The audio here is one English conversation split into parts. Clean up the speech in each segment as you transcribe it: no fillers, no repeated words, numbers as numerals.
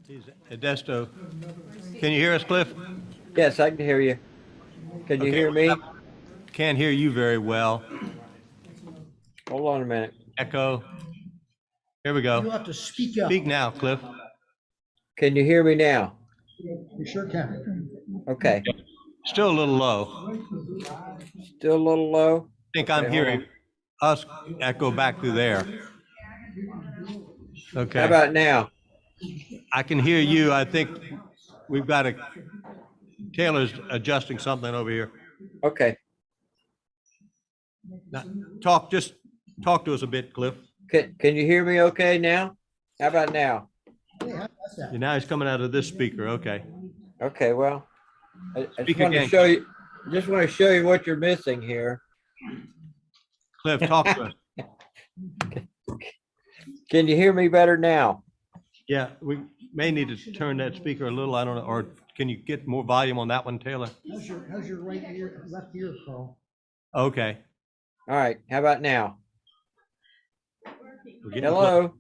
He's Edesto. Can you hear us, Cliff? Yes, I can hear you. Can you Okay, hear me? Can't hear you very well. Hold on a minute. Echo. Here we You'll go. have to speak up. Speak now, Cliff. Can you hear me now? You sure can. Okay. Still a little low. Still a little low? I think Okay, I'm hold hearing on. us echo back through there. How Okay, about now? I can hear you. I think we've got Taylor's adjusting something over here. Okay. Now, just talk to us a bit, Cliff. Can you hear me okay now? How about now? And now he's coming out of this speaker. Okay. Okay, well, I just Speak want to again. show you, just want to show you what you're missing here. Cliff, talk to us. Can you hear me better now? Yeah, we may need to turn that speaker a little. I don't know, or can you get more volume on that one, Taylor? How's your right ear, left ear, Carl? Okay. All right, how about now? We're getting close. Hello?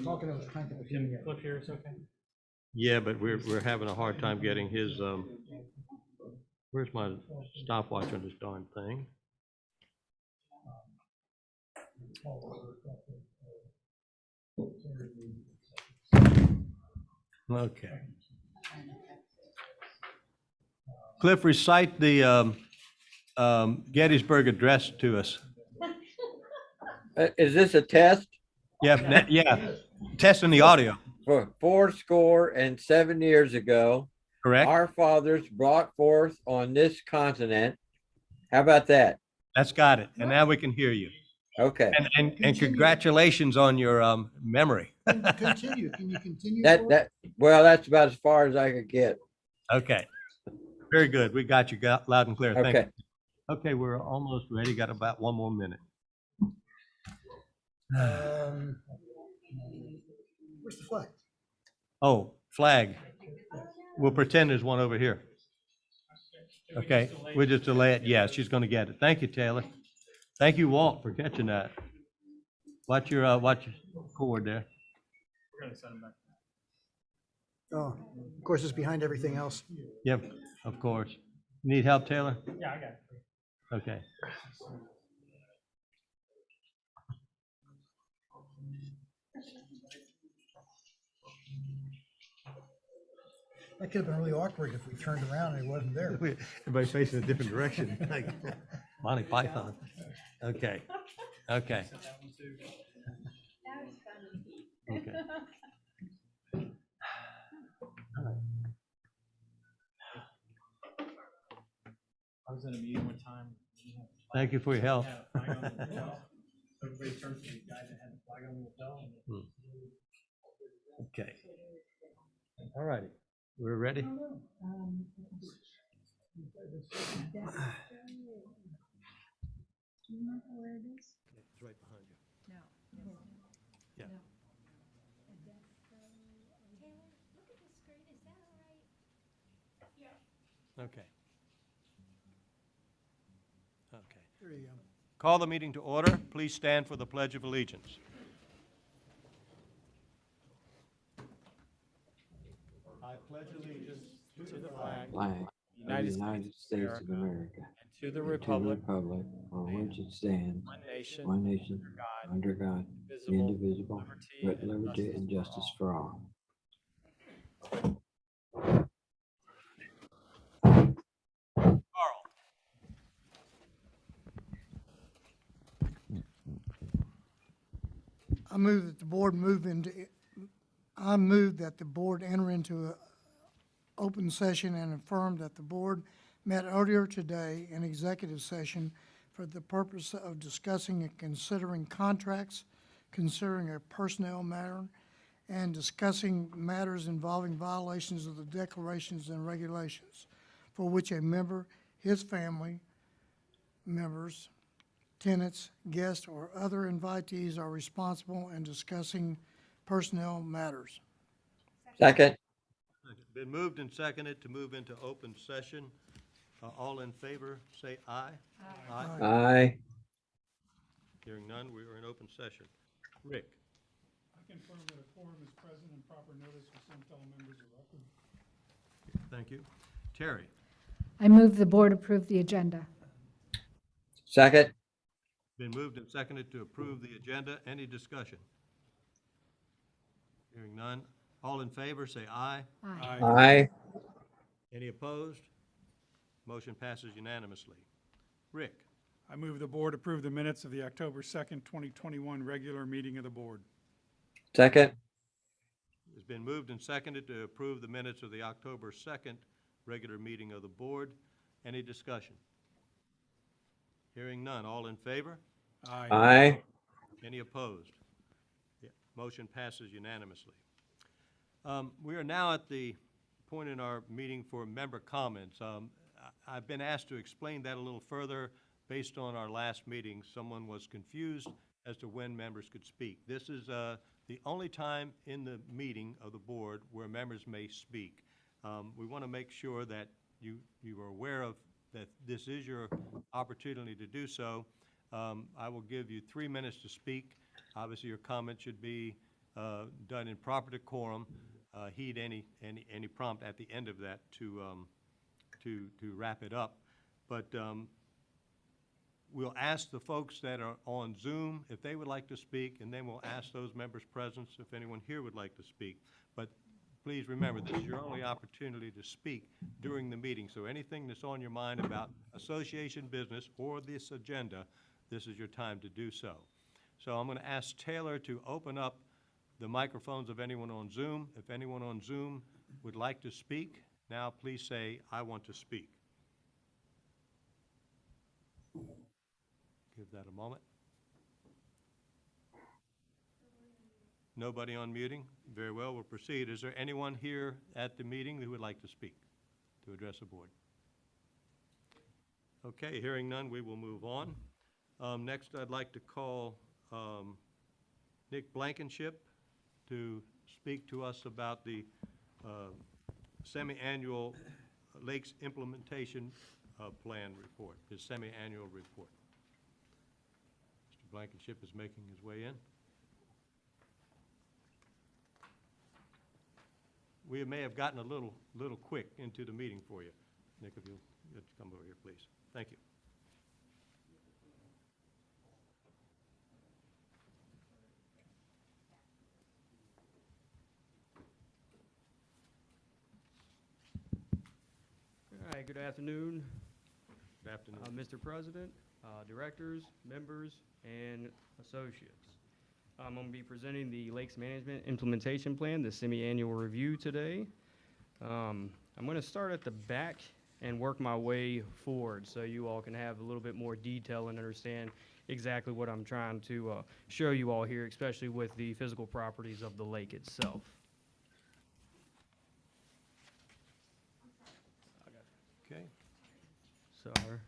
Talking of trying to hear me. Cliff here is okay. Yeah, but we're having a hard time getting his, where's my stopwatch on this darn thing? Okay. Cliff, recite the Gettysburg Address to us. Is this a test? Yeah, yeah, testing the audio, For 407 years ago, correct? our fathers brought forth on this continent. How about that? That's got it, and now we can hear you. Okay. And congratulations on your memory. Continue, can you continue? Well, that's about as far as I could get. Okay, very good. We got you loud and clear. Thank Okay. you. Okay, we're almost ready. Got about one more minute. Where's the flag? Oh, flag. We'll pretend there's one over here. Okay, we'll just delay it. Yeah, she's going to get it. Thank you, Taylor. Thank you, Walt, for catching that. Watch your cord there. Oh, of course, it's behind everything else. Yep, of course. Need help, Taylor? Yeah, I got it. Okay. That could have been really awkward if we turned around and it wasn't there. Everybody facing a different direction, like Monty Python. Okay, okay. Okay. I was in a meeting one time. Thank you for your help. Everybody turned to the guy that had the flag on the lapel. Okay. All righty. We're ready. Do you know where it is? It's right behind you. No. Yeah. No. Okay. Okay. There you go. Call the meeting to order. Please stand for the Pledge of Allegiance. I pledge allegiance to the flag Flag. United States of America. and to the republic on which it stands, one nation, under God, indivisible, with liberty and justice for all. Carl. I move that the board enter into an open session and affirm that the board met earlier today in executive session for the purpose of discussing and considering contracts, considering a personnel matter, and discussing matters involving violations of the declarations and regulations for which a member, his family members, tenants, guests, or other invitees are responsible in discussing personnel matters. Second. Been moved and seconded to move into open session. All in favor, say aye. Aye. Aye. Hearing none, we are in open session. Rick? I confirm that a quorum is present and proper notice was sent to all members of record. Thank you. Terry? I move the board approve the agenda. Second. Been moved and seconded to approve the agenda. Any discussion? Hearing none. All in favor, say aye. Aye. Aye. Any opposed? Motion passes unanimously. Rick? I move the board approve the minutes of the October 2nd, 2021 regular meeting of the board. Second. It's been moved and seconded to approve the minutes of the October 2nd regular meeting of the board. Any discussion? Hearing none. All in favor? Aye. Any opposed? Yeah, motion passes unanimously. We are now at the point in our meeting for member comments. I've been asked to explain that a little further. Based on our last meeting, someone was confused as to when members could speak. This is the only time in the meeting of the board where members may speak. We want to make sure that you are aware of that this is your opportunity to do so. I will give you 3 minutes to speak. Obviously, your comment should be done in proper decorum. Heed any prompt at the end of that to wrap it up. But we'll ask the folks that are on Zoom if they would like to speak, and then we'll ask those members present if anyone here would like to speak. But please remember, this is your only opportunity to speak during the meeting. So anything that's on your mind about association business or this agenda, this is your time to do so. So I'm going to ask Taylor to open up the microphones of anyone on Zoom. If anyone on Zoom would like to speak, now please say, "I want to speak." Give that a moment. Nobody on muting? Very well, we'll proceed. Is there anyone here at the meeting who would like to speak, to address the board? Okay, hearing none, we will move on. Next, I'd like to call Nick Blankenship to speak to us about the semi-annual Lakes Implementation Plan report, his semi-annual report. Mr. Blankenship is making his way in. We may have gotten a little quick into the meeting for you. Nick, if you'll come over here, please. Thank you. All right, good afternoon, Good afternoon. Mr. President, directors, members, and associates. I'm going to be presenting the Lakes Management Implementation Plan, the semi-annual review today. I'm going to start at the back and work my way forward so you all can have a little bit more detail and understand exactly what I'm trying to show you all here, especially with the physical properties of the lake itself. Okay. Sorry.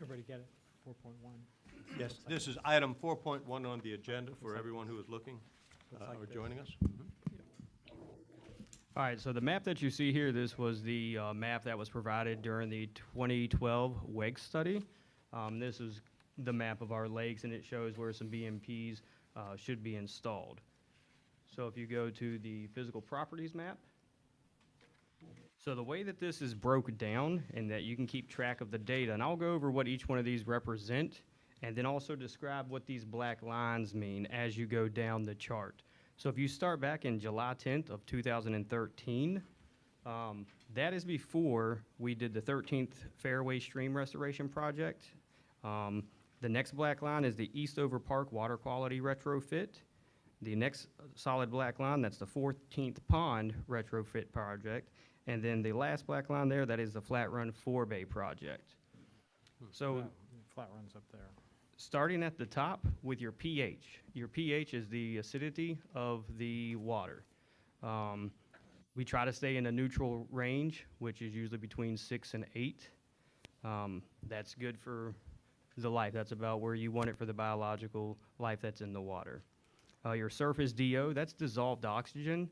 Everybody get it? 4.1. Yes, this is item 4.1 on the agenda for everyone who is looking or joining us. All right, so the map that you see here, this was the map that was provided during the 2012 WEG study. This is the map of our lakes, and it shows where some BMPs should be installed. So if you go to the physical properties map, so the way that this is broken down and that you can keep track of the data, and I'll go over what each one of these represent, and then also describe what these black lines mean as you go down the chart. So if you start back in July 10th of 2013, that is before we did the 13th Fairway Stream Restoration Project. The next black line is the Eastover Park Water Quality Retrofit. The next solid black line, that's the 14th Pond Retrofit Project. And then the last black line there, that is the Flat Run Forebay Project. So Flat runs up there. starting at the top with your pH. Your pH is the acidity of the water. We try to stay in a neutral range, which is usually between 6 and 8. That's good for the life. That's about where you want it for the biological life that's in the water. Your surface DO, that's dissolved oxygen.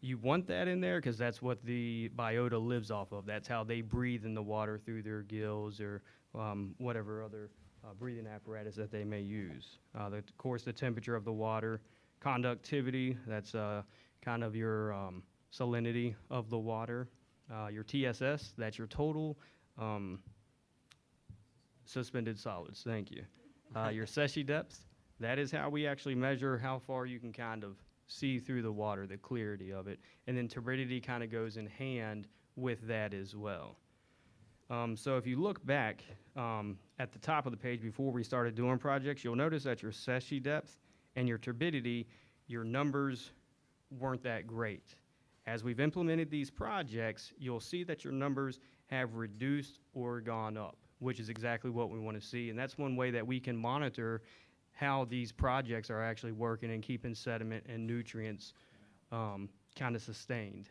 You want that in there because that's what the biota lives off of. That's how they breathe in the water through their gills or whatever other breathing apparatus that they may use. Of course, the temperature of the water, conductivity, that's kind of your salinity of the water. Your TSS, that's your total suspended solids. Thank you. Your Secchi depth, that is how we actually measure how far you can kind of see through the water, the clarity of it. And then turbidity kind of goes in hand with that as well. So if you look back at the top of the page before we started doing projects, you'll notice that your Secchi depth and your turbidity, your numbers weren't that great. As we've implemented these projects, you'll see that your numbers have reduced or gone up, which is exactly what we want to see. And that's one way that we can monitor how these projects are actually working and keeping sediment and nutrients kind of sustained.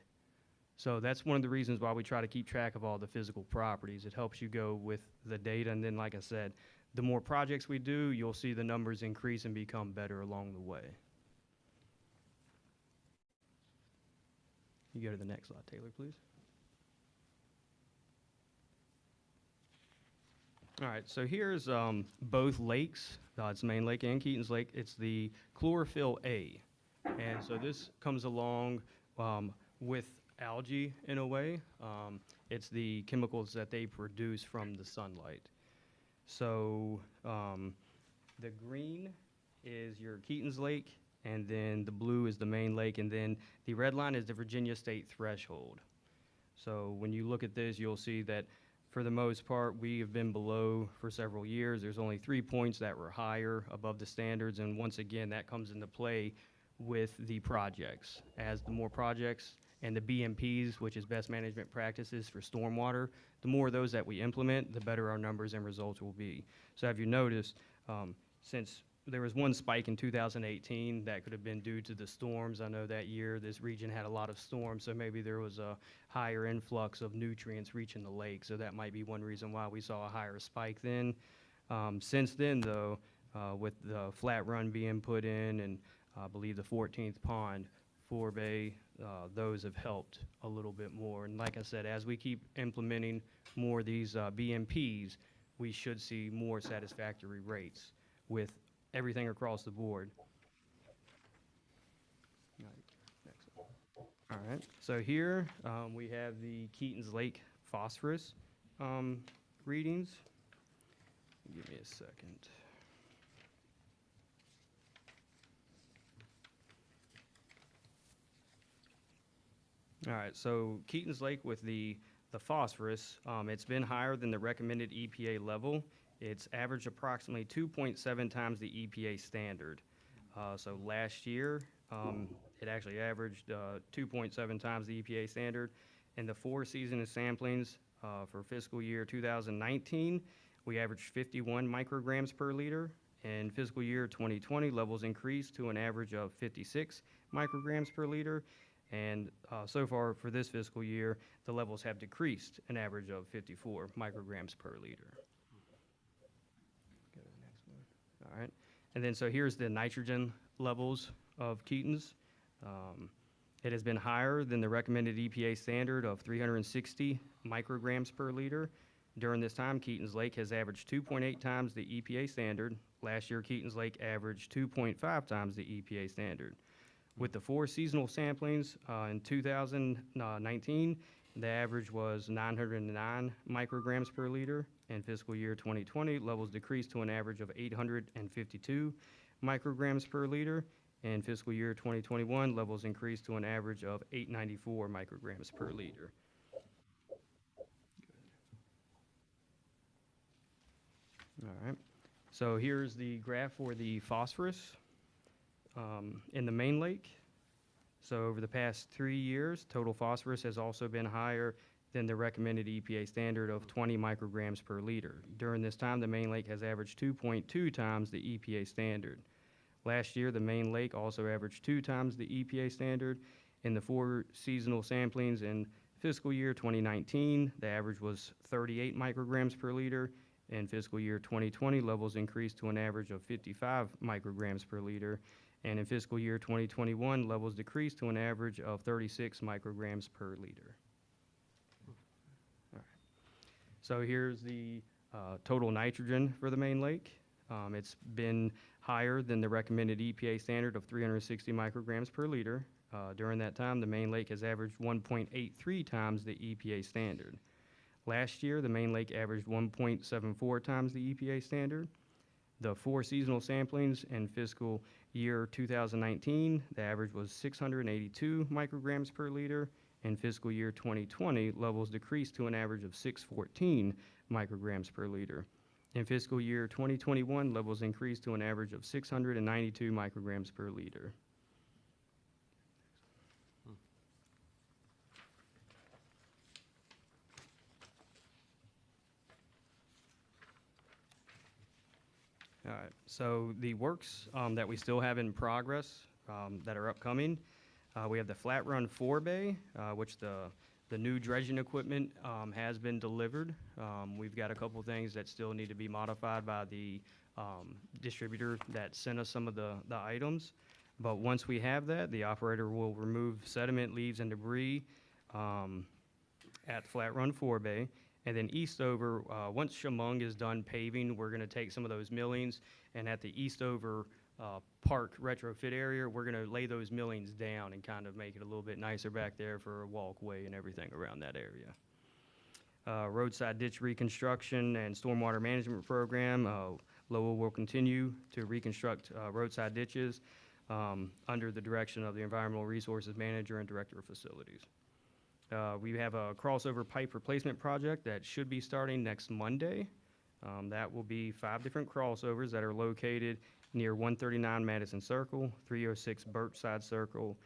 So that's one of the reasons why we try to keep track of all the physical properties. It helps you go with the data. And then, like I said, the more projects we do, you'll see the numbers increase and become better along the way. You go to the next slide, Taylor, please. All right, so here's both lakes. It's Main Lake and Keaton's Lake. It's the chlorophyll A. And so this comes along with algae in a way. It's the chemicals that they produce from the sunlight. So the green is your Keaton's Lake, and then the blue is the Main Lake, and then the red line is the Virginia State threshold. So when you look at this, you'll see that for the most part, we have been below for several years. There's only 3 points that were higher above the standards, and once again, that comes into play with the projects. As the more projects and the BMPs, which is best management practices for stormwater, the more of those that we implement, the better our numbers and results will be. So have you noticed, since there was one spike in 2018 that could have been due to the storms. I know that year this region had a lot of storms, so maybe there was a higher influx of nutrients reaching the lake. So that might be one reason why we saw a higher spike then. Since then, though, with the flat run being put in and I believe the 14th pond, Forebay, those have helped a little bit more. And like I said, as we keep implementing more of these BMPs, we should see more satisfactory rates with everything across the board. All right, so here we have the Keaton's Lake phosphorus readings. Give me a second. All right, so Keaton's Lake with the phosphorus, it's been higher than the recommended EPA level. It's averaged approximately 2.7 times the EPA standard. So last year, it actually averaged 2.7 times the EPA standard. In the 4 season samplings for fiscal year 2019, we averaged 51 micrograms per liter. In fiscal year 2020, levels increased to an average of 56 micrograms per liter. And so far for this fiscal year, the levels have decreased an average of 54 micrograms per liter. Go to the next one. All right. And then so here's the nitrogen levels of Keaton's. It has been higher than the recommended EPA standard of 360 micrograms per liter. During this time, Keaton's Lake has averaged 2.8 times the EPA standard. Last year, Keaton's Lake averaged 2.5 times the EPA standard. With the 4 seasonal samplings in 2019, the average was 909 micrograms per liter. In fiscal year 2020, levels decreased to an average of 852 micrograms per liter. In fiscal year 2021, levels increased to an average of 894 micrograms per liter. All right. So here's the graph for the phosphorus in the Main Lake. So over the past 3 years, total phosphorus has also been higher than the recommended EPA standard of 20 micrograms per liter. During this time, the Main Lake has averaged 2.2 times the EPA standard. Last year, the Main Lake also averaged 2 times the EPA standard. In the 4 seasonal samplings in fiscal year 2019, the average was 38 micrograms per liter. In fiscal year 2020, levels increased to an average of 55 micrograms per liter. And in fiscal year 2021, levels decreased to an average of 36 micrograms per liter. All right. So here's the total nitrogen for the main lake. It's been higher than the recommended EPA standard of 360 micrograms per liter. During that time, the main lake has averaged 1.83 times the EPA standard. Last year, the main lake averaged 1.74 times the EPA standard. The 4 seasonal samplings in fiscal year 2019, the average was 682 micrograms per liter. In fiscal year 2020, levels decreased to an average of 614 micrograms per liter. In fiscal year 2021, levels increased to an average of 692 micrograms per liter. All right, so the works that we still have in progress that are upcoming, we have the Flat Run 4-bay, which the new dredging equipment has been delivered. We've got a couple things that still need to be modified by the distributor that sent us some of the items. But once we have that, the operator will remove sediment, leaves, and debris at Flat Run 4-bay. And then Eastover, once Chemung is done paving, we're gonna take some of those millings, and at the Eastover Park retrofit area, we're gonna lay those millings down and kind of make it a little bit nicer back there for a walkway and everything around that area. Roadside ditch reconstruction and stormwater management program, LOWA will continue to reconstruct roadside ditches under the direction of the Environmental Resources Manager and Director of Facilities. We have a crossover pipe replacement project that should be starting next Monday. That will be 5 different crossovers that are located near 139 Madison Circle, 306 Birchside Circle,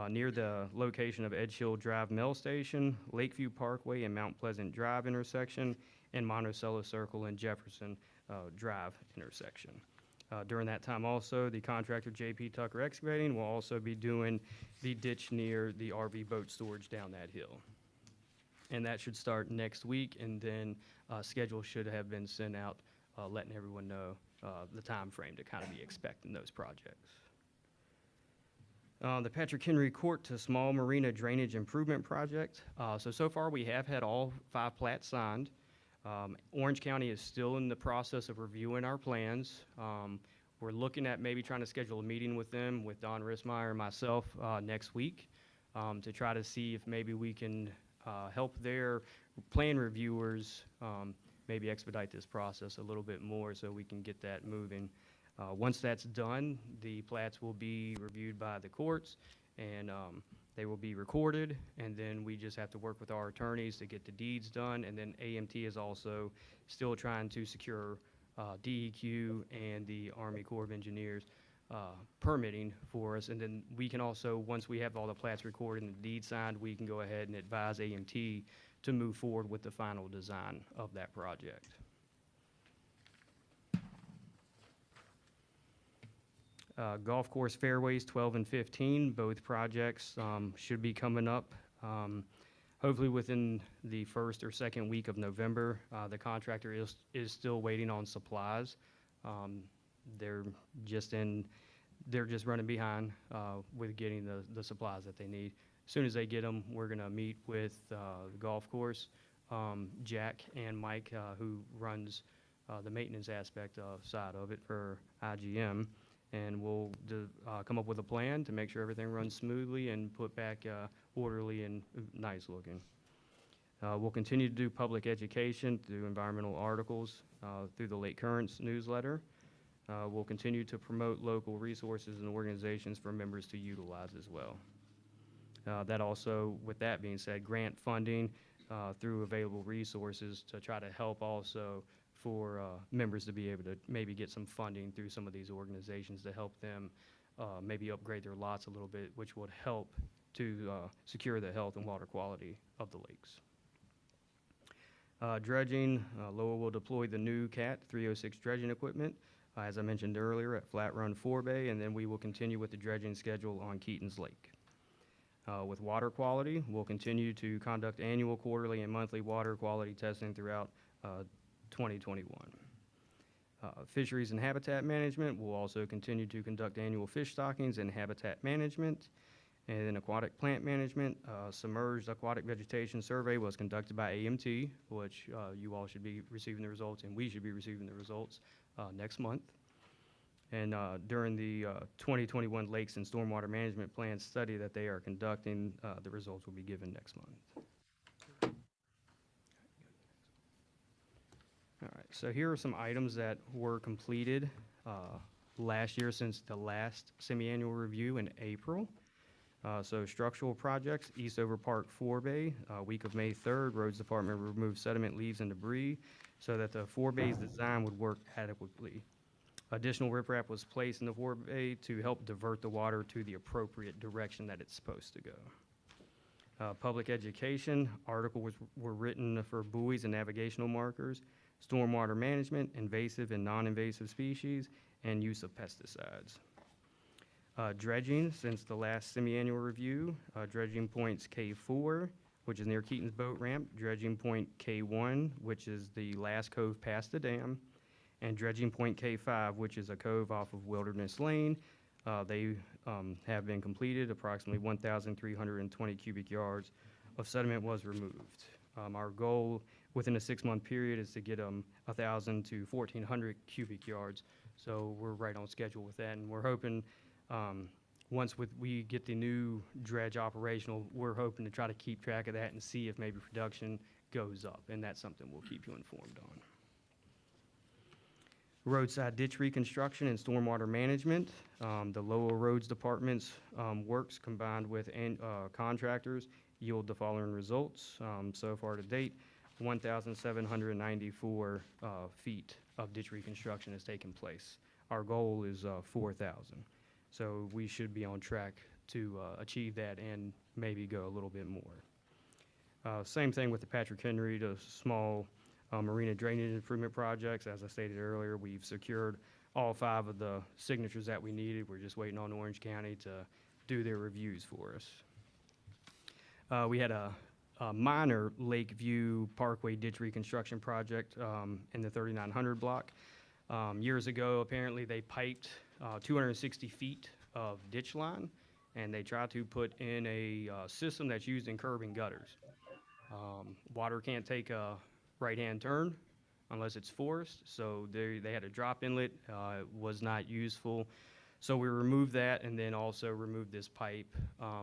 near the location of Edge Hill Drive Mill Station, Lakeview Parkway and Mount Pleasant Drive intersection, and Monticello Circle and Jefferson Drive intersection. During that time also, the contractor JP Tucker Excavating will also be doing the ditch near the RV boat storage down that hill. And that should start next week, and then schedule should have been sent out, letting everyone know the time frame to kind of be expecting those projects. The Patrick Henry Court to Small Marina Drainage Improvement Project. So far we have had all 5 plats signed. Orange County is still in the process of reviewing our plans. We're looking at maybe trying to schedule a meeting with them, with Don Rismeyer and myself, next week, to try to see if maybe we can help their plan reviewers maybe expedite this process a little bit more so we can get that moving. Once that's done, the plats will be reviewed by the courts, and they will be recorded, and then we just have to work with our attorneys to get the deeds done. And then AMT is also still trying to secure DEQ and the Army Corps of Engineers permitting for us. And then we can also, once we have all the plats recorded and the deed signed, we can go ahead and advise AMT to move forward with the final design of that project. Golf course fairways 12 and 15, both projects should be coming up hopefully within the 1st or 2nd week of November. The contractor is still waiting on supplies. They're just running behind with getting the supplies that they need. As soon as they get them, we're gonna meet with the golf course, Jack and Mike, who runs the maintenance aspect side of it for IGM. And we'll come up with a plan to make sure everything runs smoothly and put back orderly and nice looking. We'll continue to do public education through environmental articles through the Lake Currents newsletter. We'll continue to promote local resources and organizations for members to utilize as well. That also, with that being said, grant funding through available resources to try to help also for members to be able to maybe get some funding through some of these organizations to help them maybe upgrade their lots a little bit, which would help to secure the health and water quality of the lakes. Dredging, LOWA will deploy the new CAT 306 dredging equipment, as I mentioned earlier, at Flat Run 4-bay, and then we will continue with the dredging schedule on Keaton's Lake. With water quality, we'll continue to conduct annual, quarterly, and monthly water quality testing throughout 2021. Fisheries and Habitat Management will also continue to conduct annual fish stockings and habitat management. And then Aquatic Plant Management, Submerged Aquatic Vegetation Survey was conducted by AMT, which you all should be receiving the results, and we should be receiving the results next month. And during the 2021 Lakes and Stormwater Management Plan study that they are conducting, the results will be given next month. All right, so here are some items that were completed last year since the last semi-annual review in April. So structural projects, Eastover Park Forebay, week of May 3rd, Roads Department removed sediment, leaves, and debris so that the forebay's design would work adequately. Additional riprap was placed in the forebay to help divert the water to the appropriate direction that it's supposed to go. Public education, articles were written for buoys and navigational markers, stormwater management, invasive and non-invasive species, and use of pesticides. Dredging, since the last semi-annual review, dredging points K4, which is near Keaton's boat ramp, dredging point K1, which is the last cove past the dam, and dredging point K5, which is a cove off of Wilderness Lane. They have been completed. Approximately 1,320 cubic yards of sediment was removed. Our goal within a 6-month period is to get 1,000 to 1,400 cubic yards. So we're right on schedule with that, and we're hoping once we get the new dredge operational, we're hoping to try to keep track of that and see if maybe production goes up, and that's something we'll keep you informed on. Roadside ditch reconstruction and stormwater management. The LOWA Roads Department's works combined with contractors yield the following results. So far to date, 1,794 feet of ditch reconstruction has taken place. Our goal is 4,000. So we should be on track to achieve that and maybe go a little bit more. Same thing with the Patrick Henry, the small Marina drainage improvement projects. As I stated earlier, we've secured all 5 of the signatures that we needed. We're just waiting on Orange County to do their reviews for us. We had a minor Lakeview Parkway ditch reconstruction project in the 3900 block. Years ago, apparently they piped 260 feet of ditch line, and they tried to put in a system that's used in curb and gutters. Water can't take a right-hand turn unless it's forced, so they had a drop inlet. It was not useful. So we removed that and then also removed this pipe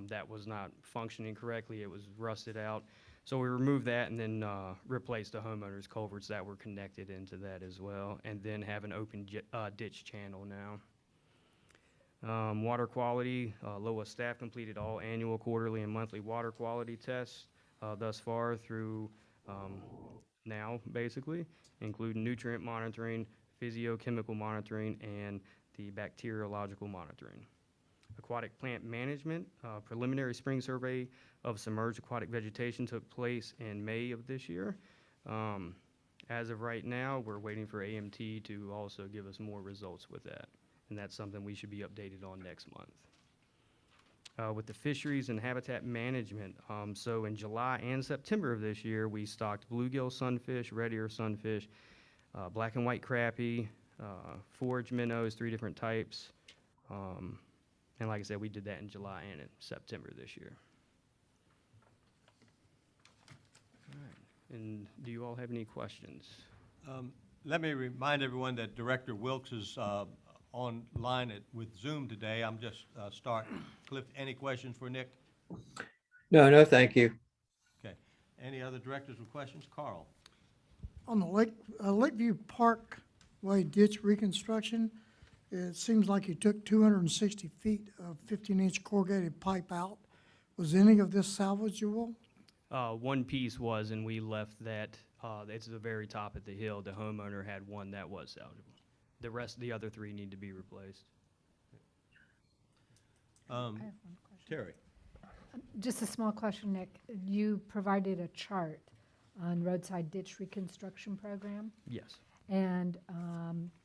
that was not functioning correctly. It was rusted out. So we removed that and then replaced the homeowner's culverts that were connected into that as well, and then have an open ditch channel now. Water quality, LOWA staff completed all annual, quarterly, and monthly water quality tests thus far through now, basically, including nutrient monitoring, physiochemical monitoring, and the bacteriological monitoring. Aquatic plant management, preliminary spring survey of submerged aquatic vegetation took place in May of this year. As of right now, we're waiting for AMT to also give us more results with that, and that's something we should be updated on next month. With the fisheries and habitat management, so in July and September of this year, we stocked bluegill sunfish, red ear sunfish, black and white crappie, forage minnows, 3 different types. And like I said, we did that in July and in September this year. All right. And do you all have any questions? Let me remind everyone that Director Wilkes is online with Zoom today. I'm just starting. Cliff, any questions for Nick? No, thank you. Okay. Any other directors with questions? Carl? On the Lakeview Parkway ditch reconstruction, it seems like you took 260 feet of 15-inch corrugated pipe out. Was any of this salvageable? One piece was, and we left that, it's the very top of the hill. The homeowner had one that was salvageable. The other 3 need to be replaced. I have one question. Terry? Just a small question, Nick. You provided a chart on roadside ditch reconstruction program, Yes. and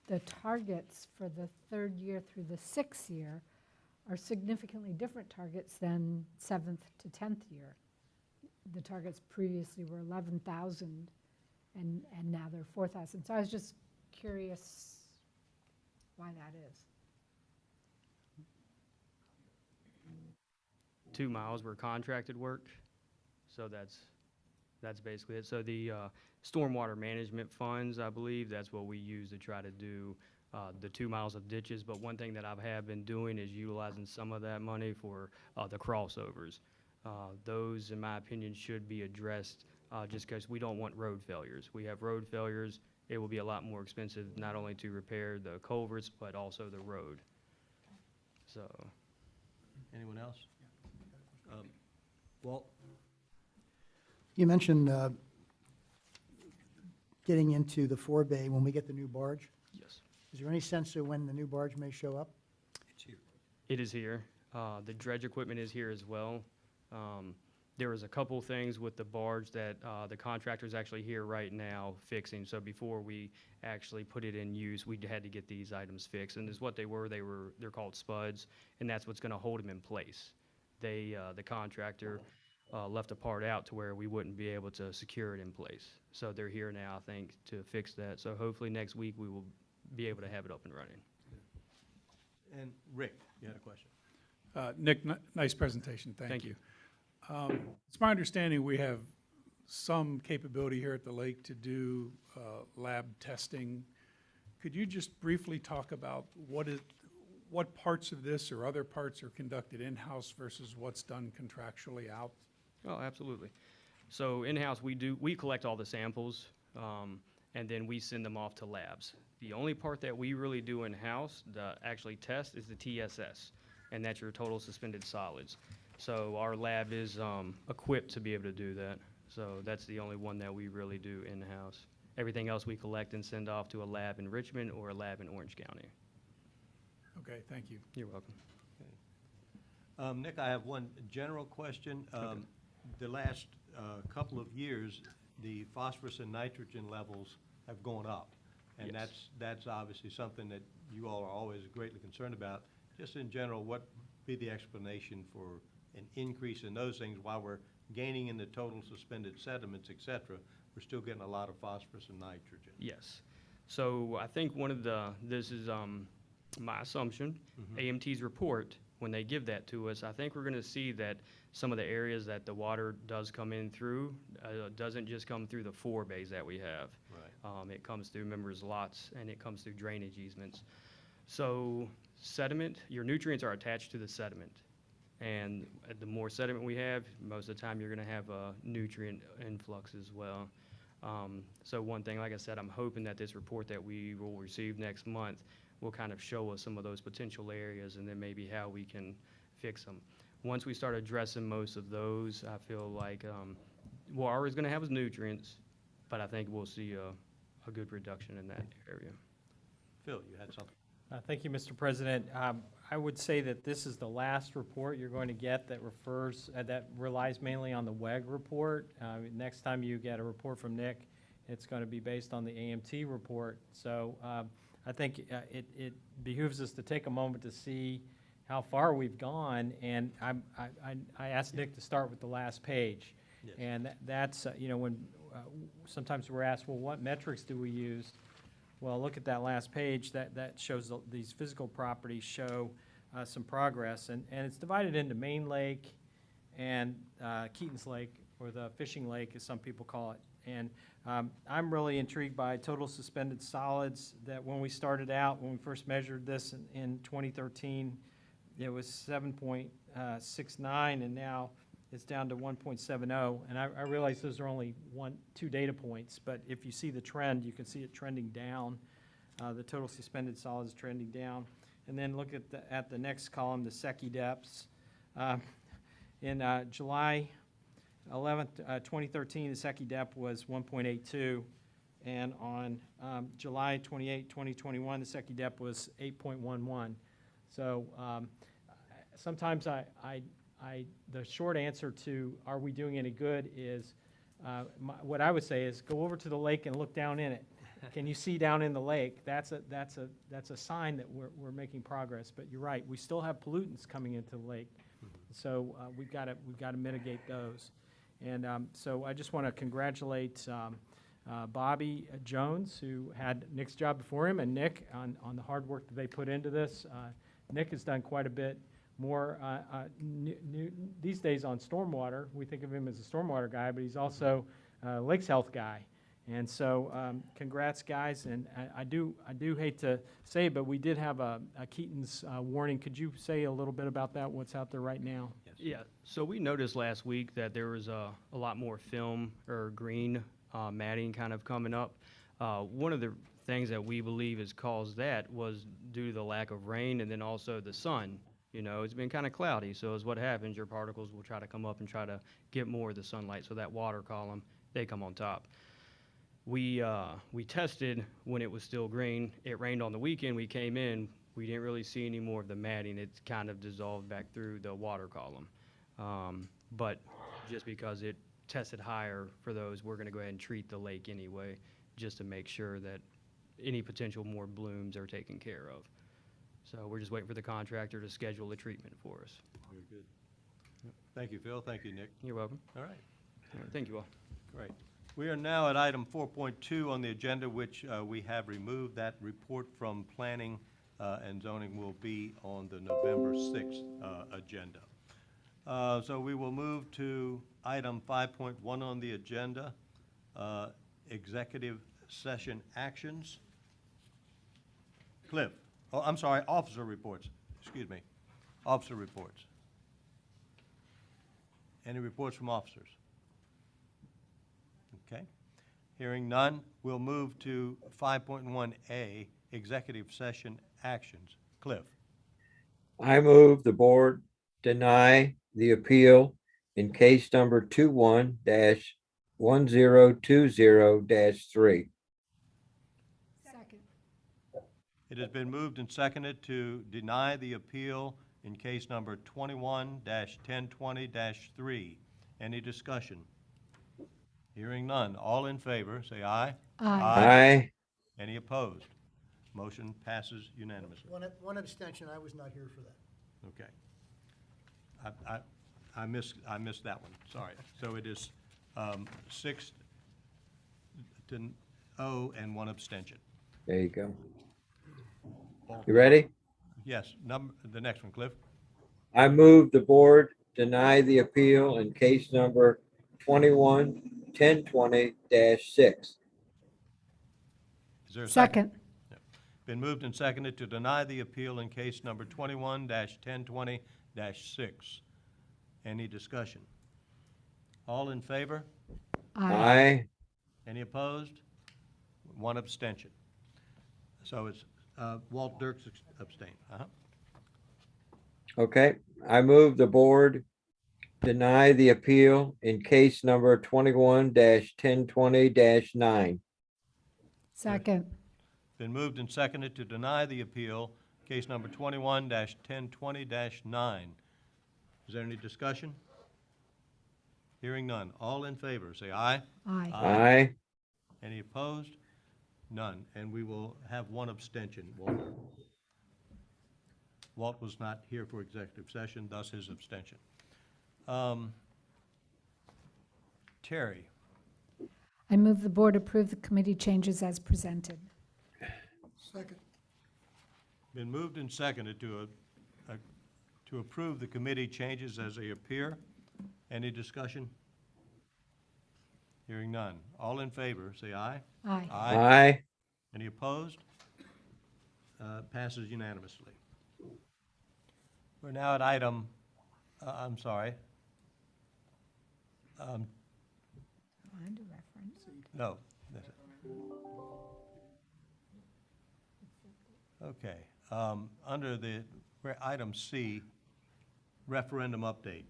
the targets for the 3rd year through the 6th year are significantly different targets than 7th to 10th year. The targets previously were 11,000, and now they're 4,000. So I was just curious why that is. 2 miles were contracted work, so that's basically it. So the stormwater management funds, I believe, that's what we use to try to do the 2 miles of ditches. But one thing that I have been doing is utilizing some of that money for the crossovers. Those, in my opinion, should be addressed just because we don't want road failures. We have road failures, it will be a lot more expensive not only to repair the culverts, but also the road. So, Anyone else? Walt? You mentioned getting into the forebay when we get the new barge. yes. Is there any sense of when the new barge may show up? It is here. The dredge equipment is here as well. There was a couple things with the barge that the contractor's actually here right now fixing. So before we actually put it in use, we had to get these items fixed. And is what they're called spuds, and that's what's gonna hold them in place. The contractor left a part out to where we wouldn't be able to secure it in place. So they're here now, I think, to fix that. So hopefully next week we will be able to have it up and running. And Rick, you had a question? Nick, nice presentation, thank Thank you. It's my understanding we have some capability here at the lake to do lab testing. Could you just briefly talk about what parts of this or other parts are conducted in-house versus what's done contractually out? Oh, absolutely. So in-house, we collect all the samples, and then we send them off to labs. The only part that we really do in-house, actually test, is the TSS, and that's your total suspended solids. So our lab is equipped to be able to do that. So that's the only one that we really do in-house. Everything else we collect and send off to a lab in Richmond or a lab in Orange County. Okay, thank you. You're welcome. Nick, I have one general question. The last couple of years, the phosphorus and nitrogen levels have gone up. And Yes. that's obviously something that you all are always greatly concerned about. Just in general, what be the explanation for an increase in those things while we're gaining in the total suspended sediments, et cetera? We're still getting a lot of phosphorus and nitrogen. Yes. So I think this is my assumption, AMT's report, when they give that to us, I think we're gonna see that some of the areas that the water does come in through, doesn't just come through the forebays that we have. Right. It comes through members' lots, and it comes through drainage easements. So sediment, your nutrients are attached to the sediment. And the more sediment we have, most of the time you're gonna have a nutrient influx as well. So one thing, like I said, I'm hoping that this report that we will receive next month will kind of show us some of those potential areas and then maybe how we can fix them. Once we start addressing most of those, I feel like, we're always gonna have is nutrients, but I think we'll see a good reduction in that area. Phil, you had something? Thank you, Mr. President. I would say that this is the last report you're going to get that that relies mainly on the WEG report. Next time you get a report from Nick, it's going to be based on the AMT report. So I think it behooves us to take a moment to see how far we've gone. And I asked Nick to start with the last page. Yes. And that's, when sometimes we're asked, well, what metrics do we use? Well, look at that last page. That shows these physical properties show some progress. And it's divided into Main Lake and Keaton's Lake, or the fishing lake, as some people call it. And I'm really intrigued by total suspended solids, that when we started out, when we first measured this in 2013, it was 7.69, and now it's down to 1.70. And I realize those are only two data points, but if you see the trend, you can see it trending down. The total suspended solids trending down. And then look at the next column, the SECI depths. In July 11th, 2013, the SECI depth was 1.82. And on July 28, 2021, the SECI depth was 8.11. So sometimes the short answer to are we doing any good is, what I would say is go over to the lake and look down in it. Can you see down in the lake? That's a sign that we're making progress. But you're right, we still have pollutants coming into the lake, so we've got to mitigate those. And so I just want to congratulate Bobby Jones, who had Nick's job before him, and Nick on the hard work that they put into this. Nick has done quite a bit more these days on stormwater. We think of him as a stormwater guy, but he's also a Lakes Health guy. And so, congrats, guys. And I do hate to say it, but we did have a Keaton's warning. Could you say a little bit about that? What's out there right now? Yeah, so we noticed last week that there was a lot more film or green matting kind of coming up. One of the things that we believe has caused that was due to the lack of rain and then also the sun. You know, it's been kind of cloudy, so as what happens, your particles will try to come up and try to get more of the sunlight, so that water column, they come on top. We tested when it was still green. It rained on the weekend. We came in. We didn't really see any more of the matting. It's kind of dissolved back through the water column. But just because it tested higher for those, we're going to go ahead and treat the lake anyway, just to make sure that any potential more blooms are taken care of. So we're just waiting for the contractor to schedule the treatment for us. Very good. Thank you, Phil. Thank you, Nick. You're welcome. All right, All right, thank you all. great. We are now at item 4.2 on the agenda, which we have removed. That report from planning and zoning will be on the November 6th agenda. So we will move to item 5.1 on the agenda, executive session actions. Cliff, oh, I'm sorry, officer reports, excuse me, officer reports. Any reports from officers? Okay. Hearing none, we'll move to 5.1A, executive session actions. Cliff. I move the board deny the appeal in case number 21-1020-3. Second. It has been moved and seconded to deny the appeal in case number 21-1020-3. Any discussion? Hearing none. All in favor, say aye. Aye. Any opposed? Motion passes unanimously. One abstention, I was not here for that. Okay. I missed that one, sorry. So it is 6-0 and 1 abstention. There you go. You ready? Yes, the next one, Cliff. I move the board deny the appeal in case number 21-1020-6. Is there a second? Second. Been moved and seconded to deny the appeal in case number 21-1020-6. Any discussion? All in favor? Aye. Any opposed? 1 abstention. So it's Walt Dirks abstain. Okay. I move the board deny the appeal in case number 21-1020-9. Second. Been moved and seconded to deny the appeal, case number 21-1020-9. Is there any discussion? Hearing none. All in favor, say aye. Aye. Aye. Any opposed? None. And we will have 1 abstention, Walter. Walt was not here for executive session, thus his abstention. Terry, I move the board approve the committee changes as presented. Second. been moved and seconded to approve the committee changes as they appear. Any discussion? Hearing none. All in favor, say aye. Aye. Aye. Any opposed? Passes unanimously. We're now at item, I'm sorry. And a reference. No. That's it. Okay. Under the item C, referendum update.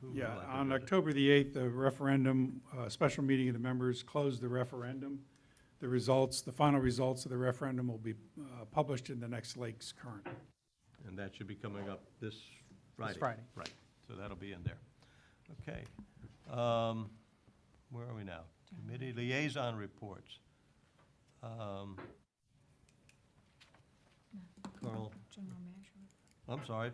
Who would Yeah, like to on do it? October the 8th, the referendum, special meeting of the members closed the referendum. The results, the final results of the referendum will be published in the next Lakes Current. And that should be coming up this Friday. Friday. Right, so that'll be in there. Okay. Where are we now? Committee liaison reports. Carl, General manager. I'm sorry,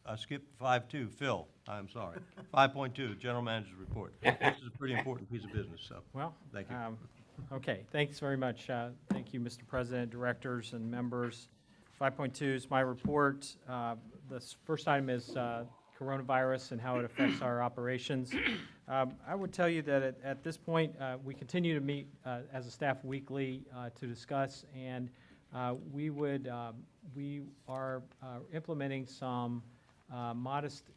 I skipped 5.2, Phil, I'm sorry. 5.2, General Manager's Report. This is a pretty important piece of business, so, Well, thank you. okay, thanks very much. Thank you, Mr. President, directors, and members. 5.2 is my report. The first item is coronavirus and how it affects our operations. I would tell you that at this point, we continue to meet as a staff weekly to discuss, and we are implementing some modest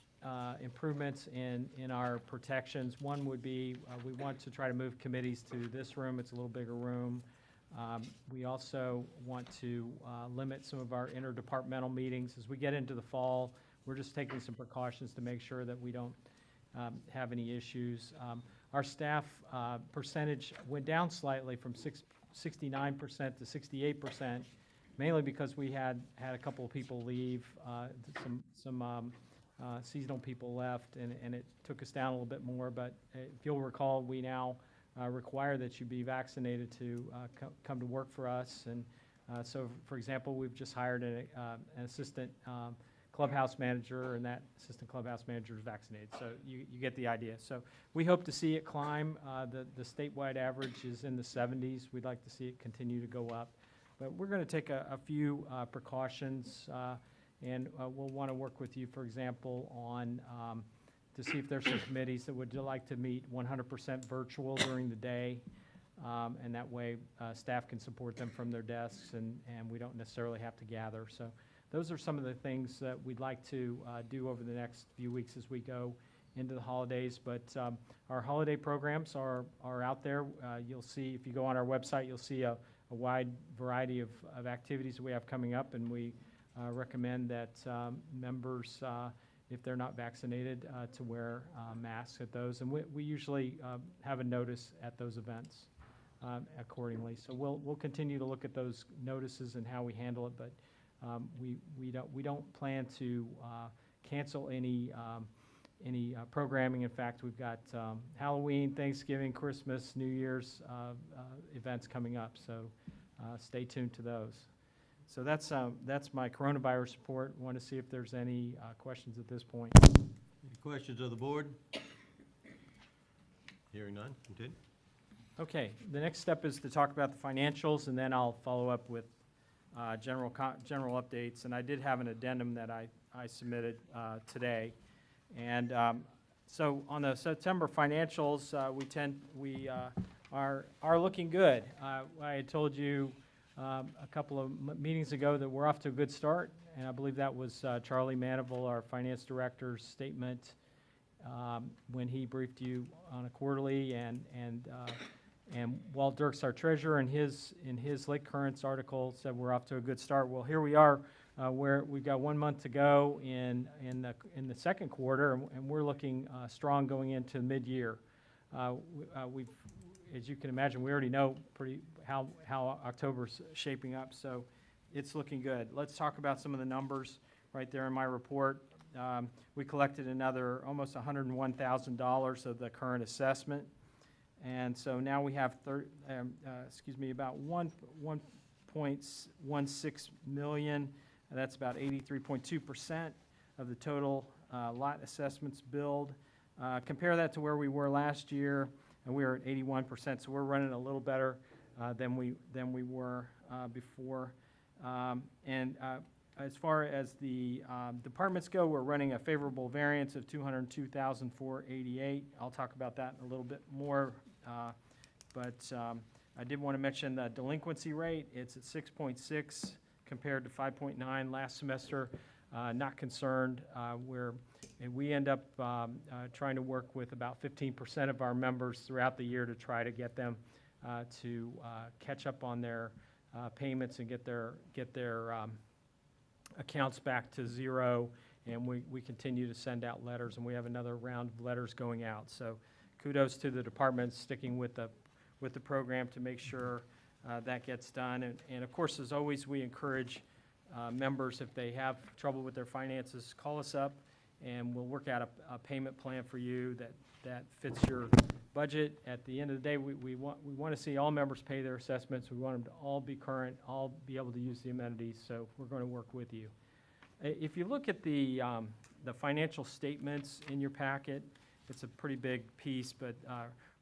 improvements in our protections. One would be we want to try to move committees to this room. It's a little bigger room. We also want to limit some of our interdepartmental meetings. As we get into the fall, we're just taking some precautions to make sure that we don't have any issues. Our staff percentage went down slightly from 69% to 68%, mainly because we had a couple of people leave, some seasonal people left, and it took us down a little bit more. But if you'll recall, we now require that you be vaccinated to come to work for us. And so, for example, we've just hired an assistant clubhouse manager, and that assistant clubhouse manager is vaccinated. So you get the idea. So we hope to see it climb. The statewide average is in the 70s. We'd like to see it continue to go up. But we're going to take a few precautions, and we'll want to work with you, for example, on to see if there's some committees that would like to meet 100% virtual during the day, and that way staff can support them from their desks, and we don't necessarily have to gather. So those are some of the things that we'd like to do over the next few weeks as we go into the holidays. But our holiday programs are out there. You'll see, if you go on our website, you'll see a wide variety of activities that we have coming up, and we recommend that members, if they're not vaccinated, to wear masks at those. And we usually have a notice at those events accordingly. So we'll continue to look at those notices and how we handle it, but we don't plan to cancel any programming. In fact, we've got Halloween, Thanksgiving, Christmas, New Year's events coming up, so stay tuned to those. So that's my coronavirus report. Want to see if there's any questions at this point. Any questions of the board? Hearing none, continue. Okay, the next step is to talk about the financials, and then I'll follow up with general updates. And I did have an addendum that I submitted today. And so on the September financials, we are looking good. I had told you a couple of meetings ago that we're off to a good start, and I believe that was Charlie Manival, our finance director's statement when he briefed you on a quarterly, and Walt Dirks, our treasurer, in his Lake Currents article said we're off to a good start. Well, here we are, where we've got 1 month to go in the second quarter, and we're looking strong going into mid-year. We've, as you can imagine, we already know how October's shaping up, so it's looking good. Let's talk about some of the numbers right there in my report. We collected another almost $101,000 of the current assessment, and so now we have about 1.16 million. That's about 83.2% of the total lot assessments billed. Compare that to where we were last year, and we were at 81%, so we're running a little better than we were before. As far as the departments go, we're running a favorable variance of $202,488. I'll talk about that in a little bit more, but I did want to mention the delinquency rate. It's at 6.6 compared to 5.9 last semester. Not concerned. We end up trying to work with about 15% of our members throughout the year to try to get them to catch up on their payments and get their accounts back to zero. And we continue to send out letters, and we have another round of letters going out. So kudos to the departments sticking with the program to make sure that gets done. And of course, as always, we encourage members, if they have trouble with their finances, call us up, and we'll work out a payment plan for you that fits your budget. At the end of the day, we want to see all members pay their assessments. We want them to all be current, all be able to use the amenities, so we're going to work with you. If you look at the financial statements in your packet, it's a pretty big piece, but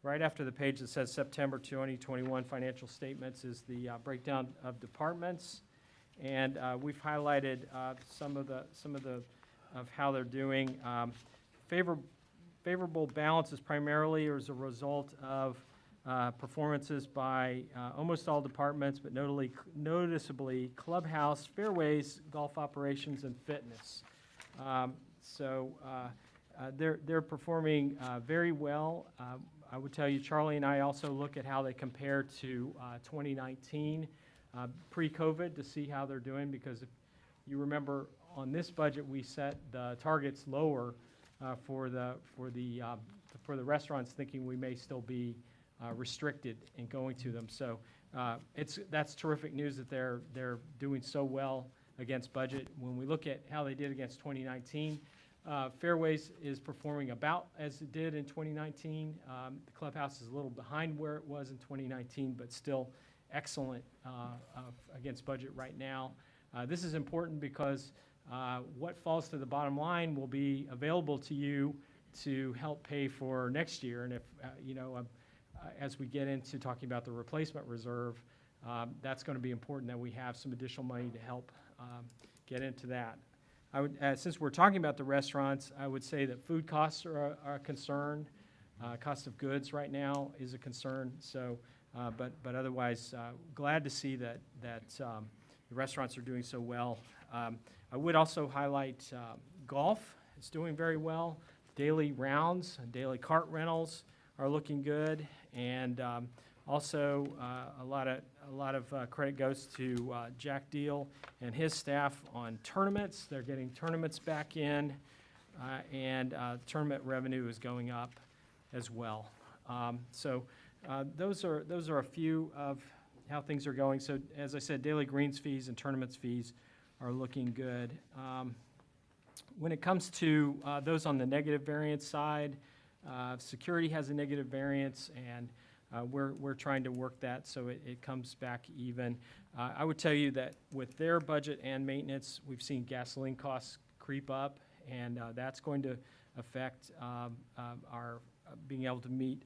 right after the page that says September 2021 financial statements is the breakdown of departments. And we've highlighted some of how they're doing. Favorable balance is primarily as a result of performances by almost all departments, but noticeably Clubhouse, Fairways, golf operations, and fitness. They're performing very well. I would tell you, Charlie and I also look at how they compare to 2019, pre-COVID, to see how they're doing, because if you remember on this budget, we set the targets lower for the restaurants, thinking we may still be restricted in going to them. So that's terrific news that they're doing so well against budget. When we look at how they did against 2019, Fairways is performing about as it did in 2019. The Clubhouse is a little behind where it was in 2019, but still excellent against budget right now. This is important because what falls to the bottom line will be available to you to help pay for next year. And if, as we get into talking about the replacement reserve, that's going to be important that we have some additional money to help get into that. I would, since we're talking about the restaurants, I would say that food costs are a concern. Cost of goods right now is a concern. So, but otherwise, glad to see that the restaurants are doing so well. I would also highlight golf. It's doing very well. Daily rounds and daily cart rentals are looking good, and also a lot of credit goes to Jack Deal and his staff on tournaments. They're getting tournaments back in, and tournament revenue is going up as well. Those are a few of how things are going. So as I said, daily greens fees and tournaments fees are looking good. When it comes to those on the negative variance side, security has a negative variance, and we're trying to work that so it comes back even. I would tell you that with their budget and maintenance, we've seen gasoline costs creep up, and that's going to affect our being able to meet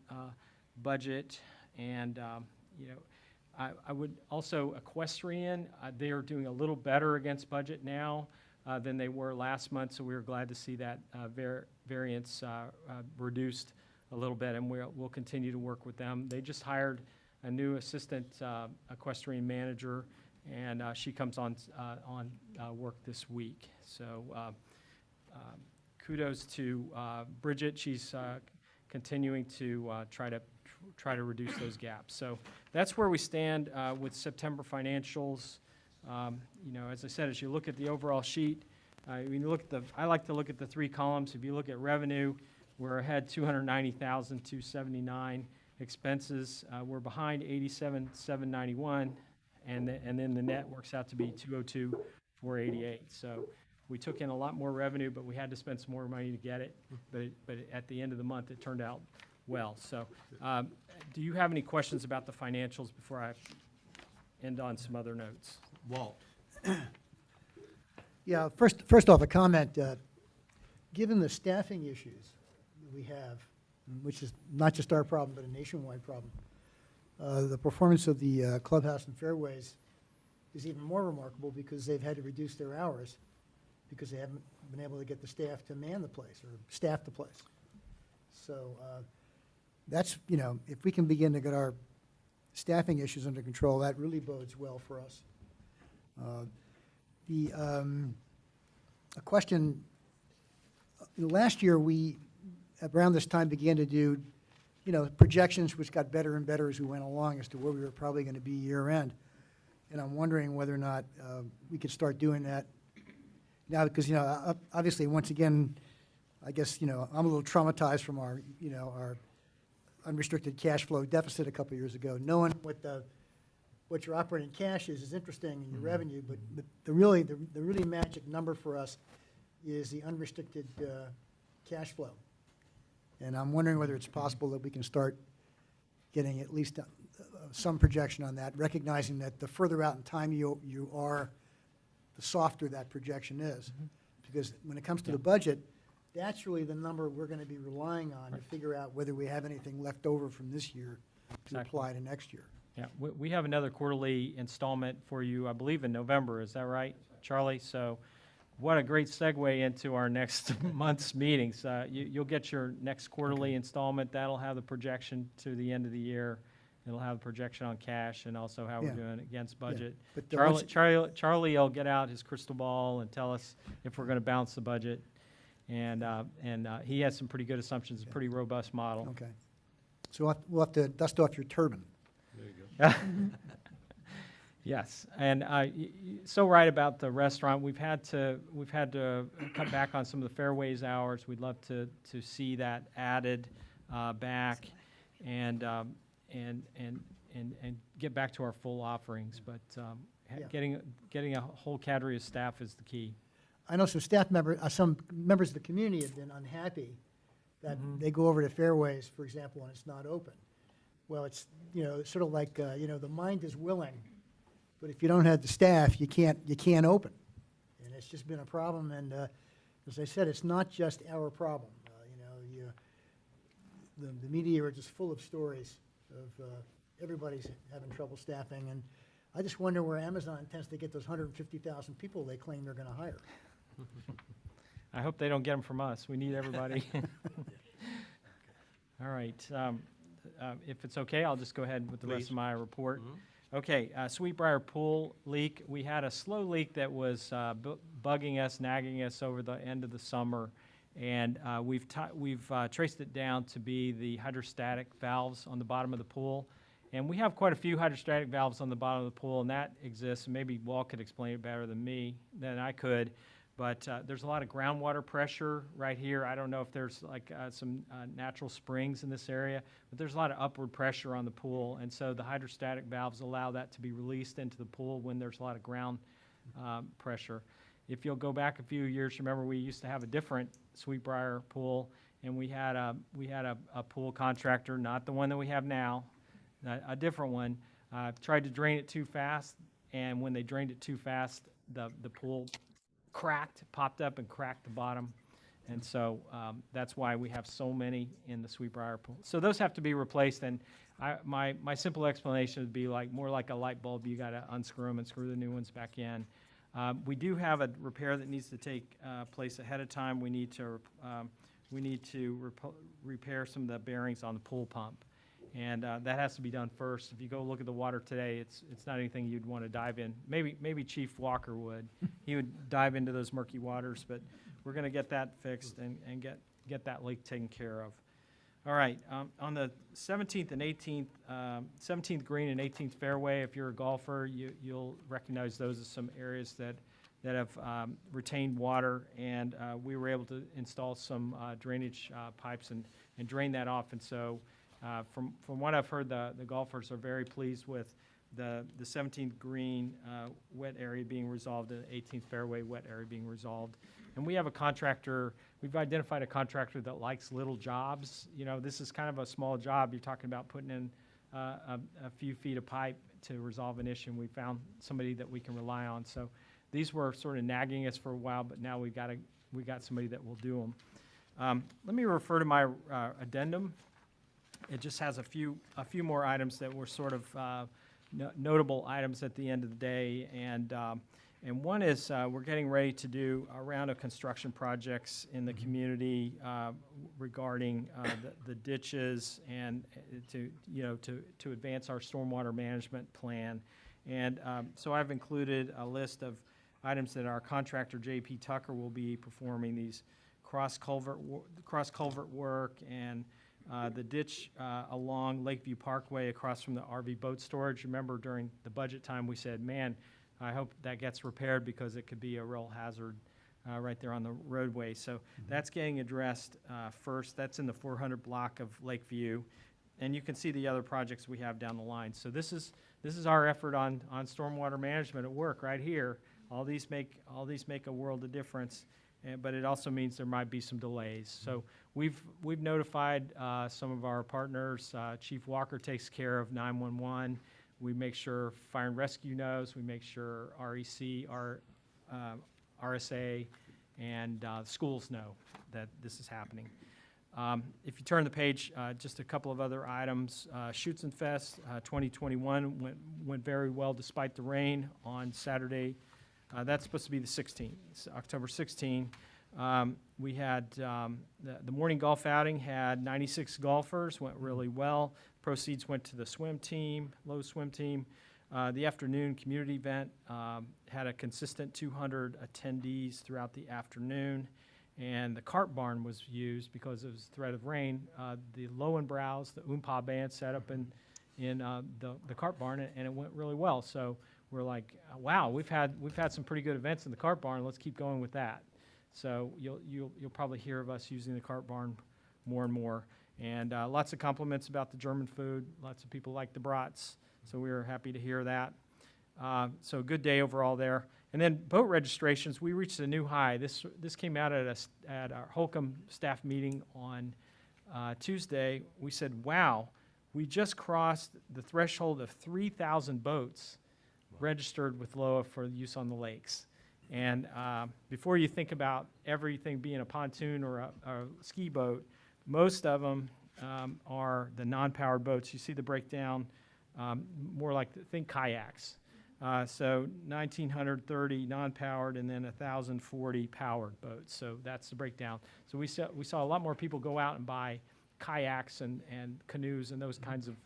budget. And I would also, equestrian, they are doing a little better against budget now than they were last month, so we were glad to see that variance reduced a little bit, and we'll continue to work with them. They just hired a new assistant equestrian manager, and she comes on work this week. So kudos to Bridget. She's continuing to try to reduce those gaps. So that's where we stand with September financials. As I said, as you look at the overall sheet, when you look at I like to look at the three columns. If you look at revenue, we're ahead 290,279. Expenses, we're behind 87,791, and then the net works out to be 202,488. So we took in a lot more revenue, but we had to spend some more money to get it. But at the end of the month, it turned out well. So, do you have any questions about the financials before I end on some other notes? Walt. Yeah, first off, a comment. Given the staffing issues that we have, which is not just our problem, but a nationwide problem, the performance of the Clubhouse and Fairways is even more remarkable because they've had to reduce their hours because they haven't been able to get the staff to man the place or staff the place. So that's, if we can begin to get our staffing issues under control, that really bodes well for us. A question, last year we, around this time, began to do, projections which got better and better as we went along as to where we were probably going to be year end. And I'm wondering whether or not we could start doing that now because, obviously, once again, I guess, I'm a little traumatized from our unrestricted cash flow deficit a couple of years ago. Knowing what your operating cash is interesting in your revenue, but the really magic number for us is the unrestricted cash flow. And I'm wondering whether it's possible that we can start getting at least some projection on that, recognizing that the further out in time you are, the softer that projection is. Because when it comes to the budget, that's really the number we're gonna be relying on to figure out whether we have anything left over from this year to Exactly. apply to next year. Yeah, we have another quarterly installment for you, I believe in November, is that right, Charlie? So what a great segue into our next month's meetings. You'll get your next quarterly installment, that'll have the projection to the end of the year. It'll have a projection on cash and also how we're Yeah. doing against budget. But once- Charlie will get out his crystal ball and tell us if we're gonna balance the budget. And he has some pretty good assumptions, a pretty robust model. Okay. So we'll have to dust off your turban. Yes, and so right about the restaurant. We've had to cut back on some of the Fairways hours. We'd love to see that added back, and get back to our full offerings. But Yeah. getting a whole cadre of staff is the key. I know some members of the community have been unhappy that they go over to Fairways, for example, and it's not open. Well, it's, it's sort of like, the mind is willing, but if you don't have the staff, you can't open. And it's just been a problem, and as I said, it's not just our problem. The media are just full of stories of everybody's having trouble staffing, and I just wonder where Amazon tends to get those 150,000 people they claim they're going to hire. I hope they don't get them from us. We need everybody. All right. If it's okay, I'll just go ahead with the rest of my report. Okay, Sweetbriar Pool leak. We had a slow leak that was bugging us, nagging us over the end of the summer, and we've traced it down to be the hydrostatic valves on the bottom of the pool. And we have quite a few hydrostatic valves on the bottom of the pool, and that exists. Maybe Walt could explain it better than I could. But there's a lot of groundwater pressure right here. I don't know if there's like some natural springs in this area, but there's a lot of upward pressure on the pool. And so the hydrostatic valves allow that to be released into the pool when there's a lot of ground pressure. If you'll go back a few years, remember we used to have a different Sweetbriar pool, and we had a pool contractor, not the one that we have now, a different one, tried to drain it too fast, and when they drained it too fast, the pool popped up and cracked the bottom. And so that's why we have so many in the Sweetbriar pool. So those have to be replaced, and my simple explanation would be more like a light bulb. You got to unscrew them and screw the new ones back in. We do have a repair that needs to take place ahead of time. We need to repair some of the bearings on the pool pump. And that has to be done first. If you go look at the water today, it's not anything you'd want to dive in. Maybe Chief Walker would. He would dive into those murky waters, but we're going to get that fixed and get that leak taken care of. All right, on the 17th and 18th, 17th green and 18th fairway, if you're a golfer, you'll recognize those as some areas that have retained water, and we were able to install some drainage pipes and drain that off. And so from what I've heard, the golfers are very pleased with the 17th green wet area being resolved and the 18th fairway wet area being resolved. And we have a contractor, we've identified a contractor that likes little jobs. This is kind of a small job. You're talking about putting in a few feet of pipe to resolve an issue, and we found somebody that we can rely on. So these were sort of nagging us for a while, but now we got somebody that will do them. Let me refer to my addendum. It just has a few more items that were sort of notable items at the end of the day, and one is we're getting ready to do a round of construction projects in the community regarding the ditches and to advance our stormwater management plan. And so I've included a list of items that our contractor J.P. Tucker will be performing, these cross culvert work and the ditch along Lakeview Parkway across from the RV boat storage. Remember during the budget time we said, man, I hope that gets repaired because it could be a real hazard right there on the roadway. So that's getting addressed first. That's in the 400 block of Lakeview. And you can see the other projects we have down the line. So this is our effort on stormwater management at work right here. All these make a world of difference. But it also means there might be some delays. So we've notified some of our partners. Chief Walker takes care of 911. We make sure Fire and Rescue knows. We make sure REC, our RSA, and schools know that this is happening. If you turn the page, just a couple of other items. Shoots and Fest 2021 went very well despite the rain on Saturday. That's supposed to be the 16th, October 16th. We had the morning golf outing had 96 golfers, went really well. Proceeds went to the swim team, LOWA swim team. The afternoon community event had a consistent 200 attendees throughout the afternoon. And the cart barn was used because of the threat of rain. The Lowenbrows, the Oompa band set up in the cart barn, and it went really well. So we're like, wow, we've had some pretty good events in the cart barn. Let's keep going with that. So you'll probably hear of us using the cart barn more and more. And lots of compliments about the German food. Lots of people like the brats. So we were happy to hear that. So good day overall there. And then boat registrations, we reached a new high. This came out at our Holcomb staff meeting on Tuesday. We said, wow, we just crossed the threshold of 3,000 boats registered with LOWA for use on the lakes. And before you think about everything being a pontoon or a ski boat, most of them are the non-powered boats. You see the breakdown, more like, think kayaks. So 1,930 non-powered and then 1,040 powered boats. So that's the breakdown. So we saw a lot more people go out and buy kayaks and canoes and those kinds of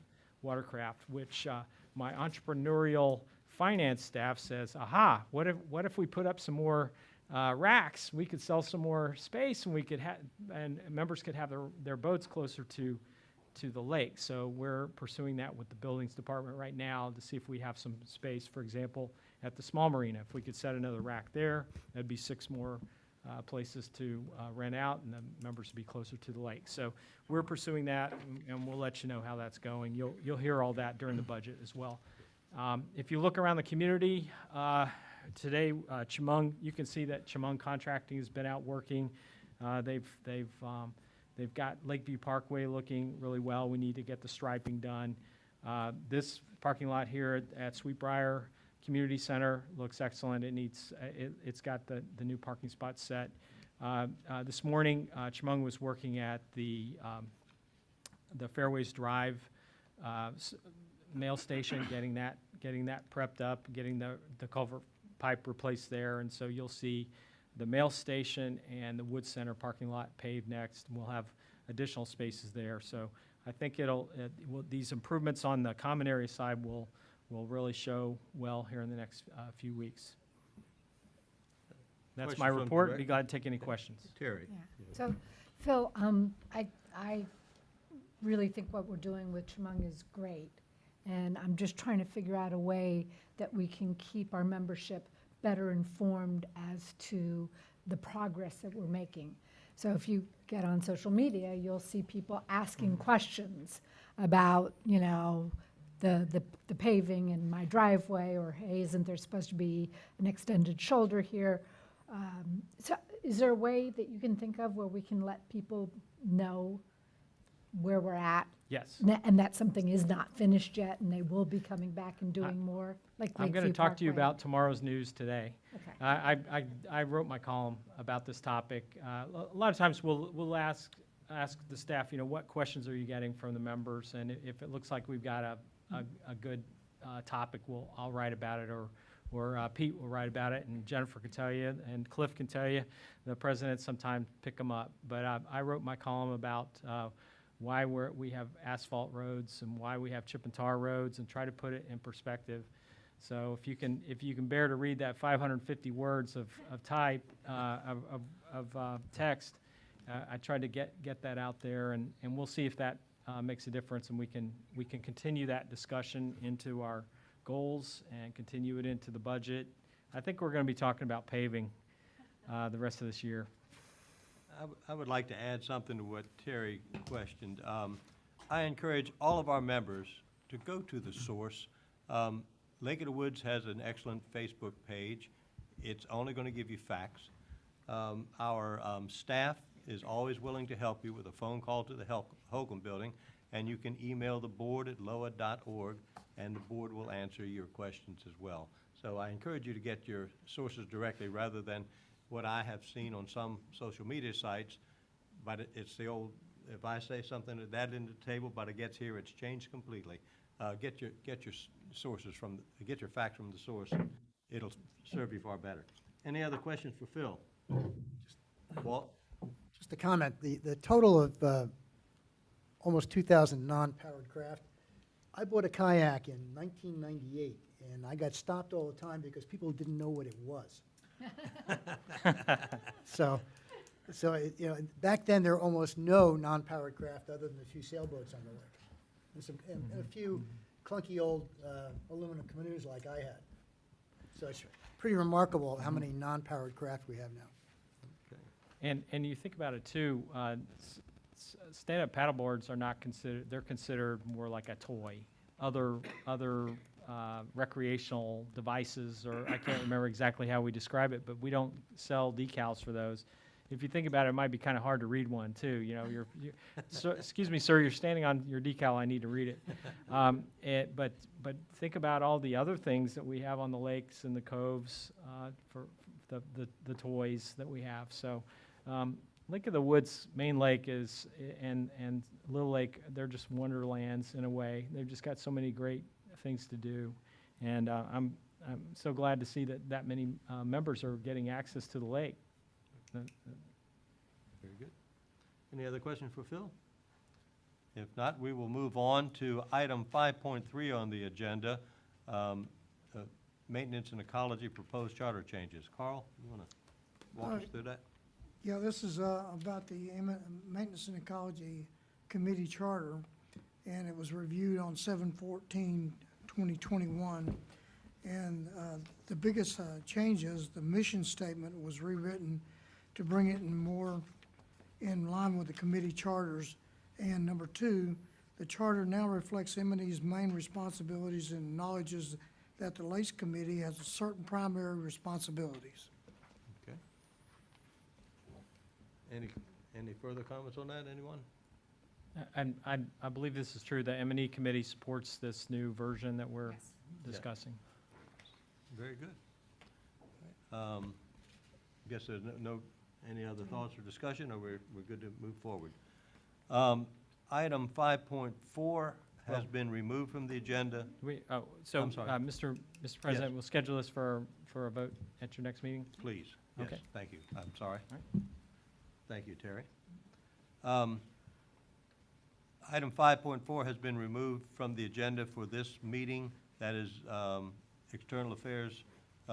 watercraft, which my entrepreneurial finance staff says, aha, what if we put up some more racks? We could sell some more space, and we could and members could have their boats closer to the lake. So we're pursuing that with the buildings department right now to see if we have some space, for example, at the small marina. If we could set another rack there, that'd be 6 more places to rent out, and the members would be closer to the lake. So we're pursuing that, and we'll let you know how that's going. You'll hear all that during the budget as well. If you look around the community, today, Chemung, you can see that Chemung Contracting has been out working. They've got Lakeview Parkway looking really well. We need to get the striping done. This parking lot here at Sweetbriar Community Center looks excellent. It's got the new parking spot set. This morning, Chemung was working at the Fairways Drive mail station, getting that prepped up, getting the culvert pipe replaced there, and so you'll see the mail station and the Wood Center parking lot paved next, and we'll have additional spaces there. So I think these improvements on the common area side will really show well here in the next few weeks. That's my Questions from report. direct- Be glad to take any questions. Terry? Yeah. So, Phil, I really think what we're doing with Chemung is great. And I'm just trying to figure out a way that we can keep our membership better informed as to the progress that we're making. So if you get on social media, you'll see people asking questions about, the paving in my driveway, or, hey, isn't there supposed to be an extended shoulder here? So is there a way that you can think of where we can let people know where we're at? Yes. And that something is not finished yet, and they will be coming back and doing more, like I'm going to Lakeview talk to you Parkway? about tomorrow's news today. Okay. I wrote my column about this topic. A lot of times we'll ask the staff, what questions are you getting from the members? And if it looks like we've got a good topic, I'll write about it, or Pete will write about it, and Jennifer can tell you, and Cliff can tell you. The president sometimes pick them up. But I wrote my column about why we have asphalt roads and why we have chip and tar roads, and try to put it in perspective. So if you can bear to read that 550 words of type of text, I tried to get that out there, and we'll see if that makes a difference, and we can continue that discussion into our goals and continue it into the budget. I think we're going to be talking about paving the rest of this year. I would like to add something to what Terry questioned. I encourage all of our members to go to the source. Lake of the Woods has an excellent Facebook page. It's only going to give you facts. Our staff is always willing to help you with a phone call to the Holcomb Building, and you can email the board at lowa.org, and the board will answer your questions as well. So I encourage you to get your sources directly rather than what I have seen on some social media sites. But it's the old, if I say something at that end of the table, but it gets here, it's changed completely. Get your sources from, get your facts from the source. It'll serve you far better. Any other questions for Phil? Walt? Just a comment, the total of almost 2,000 non-powered craft. I bought a kayak in 1998, and I got stopped all the time because people didn't know what it was. So back then, there were almost no non-powered craft other than a few sailboats on the lake. And a few clunky old aluminum canoes like I had. So it's pretty remarkable how many non-powered craft we have now. And you think about it too, stand-up paddleboards are not considered, they're considered more like a toy. Other recreational devices, or I can't remember exactly how we describe it, but we don't sell decals for those. If you think about it, it might be kind of hard to read one too. You know, so, excuse me, sir, you're standing on your decal. I need to read it. But think about all the other things that we have on the lakes and the coves for the toys that we have. So, Lake of the Woods, Main Lake is and Little Lake, they're just wonderlands in a way. They've just got so many great things to do, and I'm so glad to see that many members are getting access to the lake. Very good. Any other questions for Phil? If not, we will move on to item 5.3 on the agenda, maintenance and ecology proposed charter changes. Carl, you want to walk us through that? Yeah, this is about the Maintenance and Ecology Committee Charter, and it was reviewed on 7/14/2021. And the biggest change is the mission statement was rewritten to bring it more in line with the committee charters. And number two, the charter now reflects M&E's main responsibilities and acknowledges that the Lakes Committee has certain primary responsibilities. Okay. Any further comments on that, anyone? I believe this is true. The M&E committee supports this new version that we're discussing. Very good. Guess there's any other thoughts or discussion, or we're good to move forward. Item 5.4 has been removed from the agenda. I'm sorry. Mr. President, we'll schedule this for a vote at your next meeting? Please. Yes, Okay. thank you. I'm sorry. All right. Thank you, Terry. Item 5.4 has been removed from the agenda for this meeting. That is, External Affairs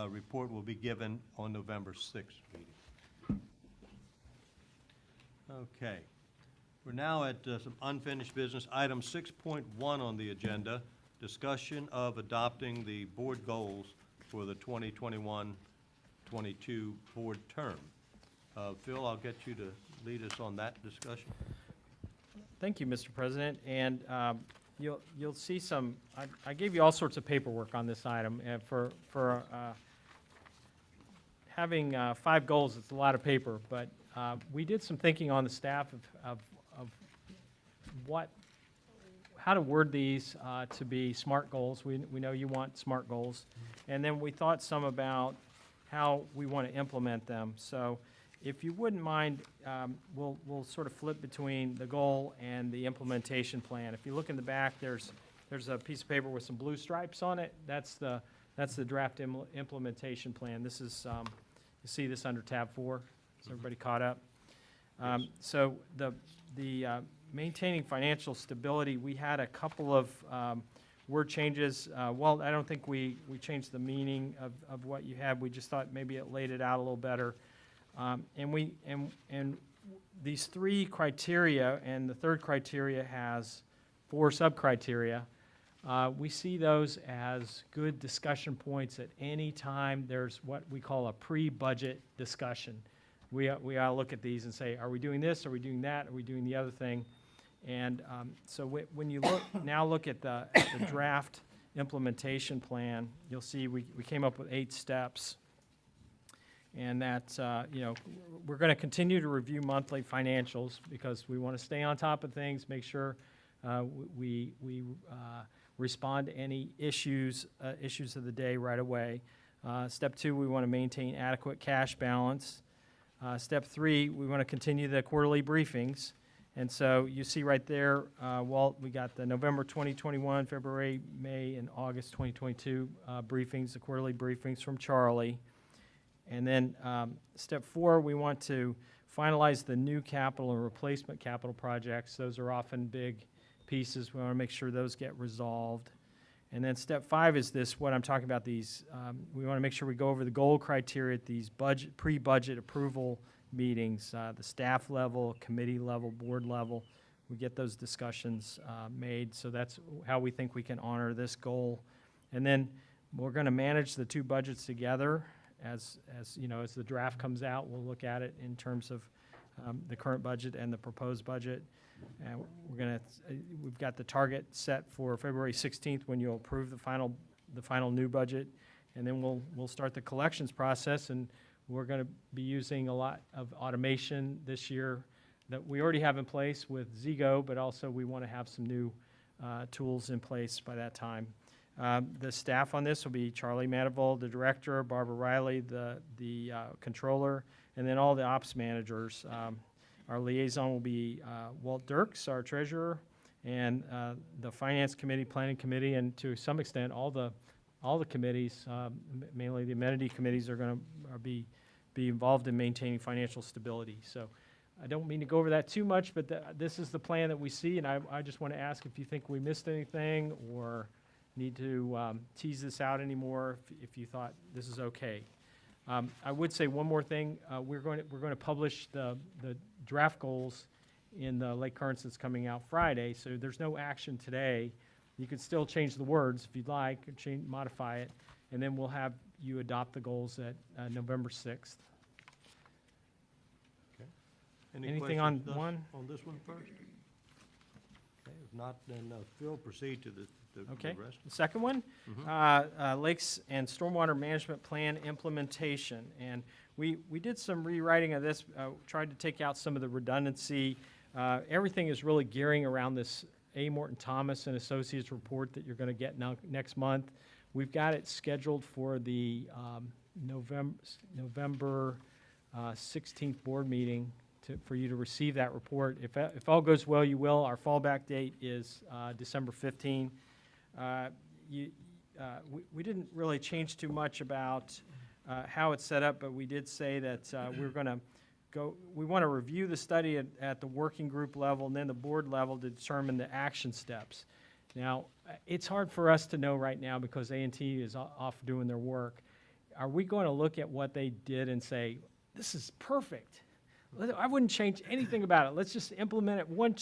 report will be given on November 6th meeting. Okay. We're now at some unfinished business. Item 6.1 on the agenda, discussion of adopting the board goals for the 2021-22 board term. Phil, I'll get you to lead us on that discussion. Thank you, Mr. President, and you'll see some, I gave you all sorts of paperwork on this item, and for having 5 goals, it's a lot of paper, but we did some thinking on the staff of how to word these to be SMART goals. We know you want SMART goals, and then we thought some about how we want to implement them. So if you wouldn't mind, we'll sort of flip between the goal and the implementation plan. If you look in the back, there's a piece of paper with some blue stripes on it. That's the draft implementation plan. This is you see this under tab 4. Is everybody caught up? So the maintaining financial stability, we had a couple of word changes. Well, I don't think we changed the meaning of what you had. We just thought maybe it laid it out a little better. And these 3 criteria, and the third criteria has 4 sub-criteria. We see those as good discussion points at any time there's what we call a pre-budget discussion. We ought to look at these and say, are we doing this? Are we doing that? Are we doing the other thing? And so when you look at the draft implementation plan, you'll see we came up with 8 steps. And that's, we're going to continue to review monthly financials because we want to stay on top of things, make sure we respond to any issues of the day right away. Step 2, we want to maintain adequate cash balance. Step 3, we want to continue the quarterly briefings. And so you see right there, Walt, we got the November 2021, February, May, and August 2022 briefings, the quarterly briefings from Charlie. And then step 4, we want to finalize the new capital and replacement capital projects. Those are often big pieces. We want to make sure those get resolved. And then step 5 is this, what I'm talking about, these, we want to make sure we go over the goal criteria at these pre-budget approval meetings, the staff level, committee level, board level. We get those discussions made, so that's how we think we can honor this goal. And then we're going to manage the two budgets together. As you know, as the draft comes out, we'll look at it in terms of the current budget and the proposed budget. And we've got the target set for February 16th when you'll approve the final new budget, and then we'll start the collections process. And we're going to be using a lot of automation this year that we already have in place with Zego, but also we want to have some new tools in place by that time. The staff on this will be Charlie Manifold, the director, Barbara Riley, the controller, and then all the ops managers. Our liaison will be Walt Dirks, our treasurer, and the finance committee, planning committee, and to some extent all the committees, mainly the amenity committees, are going to be involved in maintaining financial stability. So I don't mean to go over that too much, but this is the plan that we see, and I just want to ask if you think we missed anything or need to tease this out anymore, if you thought this is okay. I would say one more thing. We're going to publish the draft goals in the Lake Currents that's coming out Friday, so there's no action today. You could still change the words if you'd like, or modify it, and then we'll have you adopt the goals at November 6th. Okay. Any Anything on questions one? On this one first? Okay, if not, then Phil, proceed to the Okay. rest. The second one, Lakes and Stormwater Management Plan implementation. And we did some rewriting of this, tried to take out some of the redundancy. Everything is really gearing around this A. Morton Thomas and Associates report that you're going to get next month. We've got it scheduled for the November 16th board meeting for you to receive that report. If all goes well, you will. Our fallback date is December 15. We didn't really change too much about how it's set up, but we did say that we want to review the study at the working group level and then the board level to determine the action steps. Now, it's hard for us to know right now because A&T is off doing their work. Are we going to look at what they did and say, this is perfect? I wouldn't change anything about it. Let's just implement it 1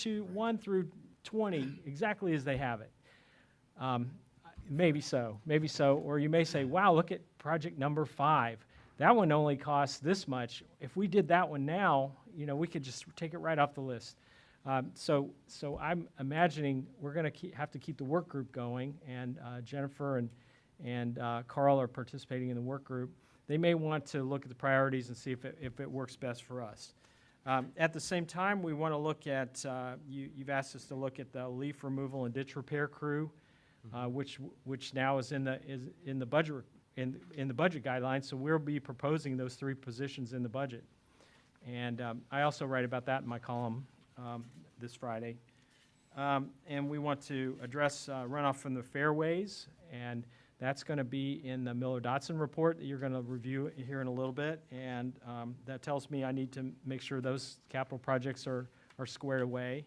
through 20 exactly as they have it. Maybe so. Or you may say, wow, look at project number 5. That one only costs this much. If we did that one now, we could just take it right off the list. So I'm imagining we're going to have to keep the work group going, and Jennifer and Carl are participating in the work group. They may want to look at the priorities and see if it works best for us. At the same time, we want to look at, you've asked us to look at the leaf removal and ditch repair crew, which now is in the budget guidelines. So we'll be proposing those 3 positions in the budget. And I also write about that in my column this Friday. And we want to address runoff from the Fairways, and that's going to be in the Miller-Dotson report that you're going to review here in a little bit. And that tells me I need to make sure those capital projects are squared away.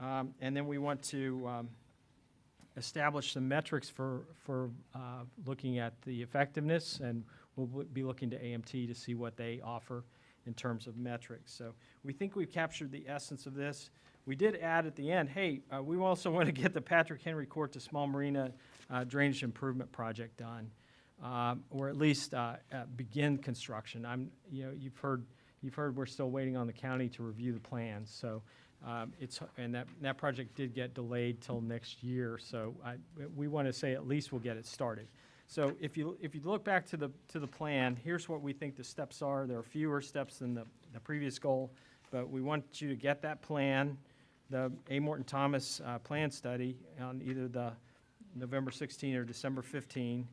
And then we want to establish some metrics for looking at the effectiveness, and we'll be looking to AMT to see what they offer in terms of metrics. So we think we've captured the essence of this. We did add at the end, hey, we also want to get the Patrick Henry Court to Small Marina drainage improvement project done, or at least begin construction. You've heard we're still waiting on the county to review the plans. So that project did get delayed till next year. So we want to say at least we'll get it started. So if you look back to the plan, here's what we think the steps are. There are fewer steps than the previous goal, but we want you to get that plan, the A. Morton Thomas plan study on either the November 16 or December 15.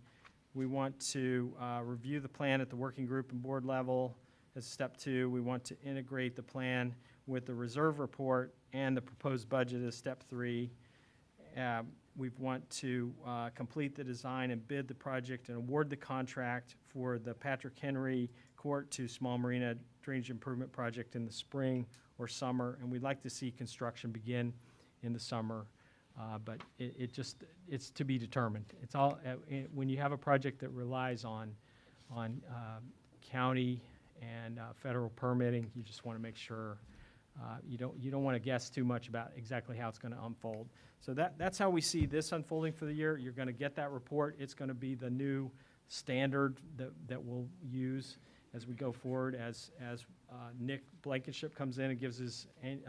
We want to review the plan at the working group and board level as step 2. We want to integrate the plan with the reserve report and the proposed budget as step 3. We want to complete the design and bid the project and award the contract for the Patrick Henry Court to Small Marina Drainage Improvement Project in the spring or summer, and we'd like to see construction begin in the summer. But it's to be determined. It's all, when you have a project that relies on county and federal permitting, you just want to make sure you don't want to guess too much about exactly how it's going to unfold. So that's how we see this unfolding for the year. You're going to get that report. It's going to be the new standard that we'll use as we go forward. As Nick Blankenship comes in and gives his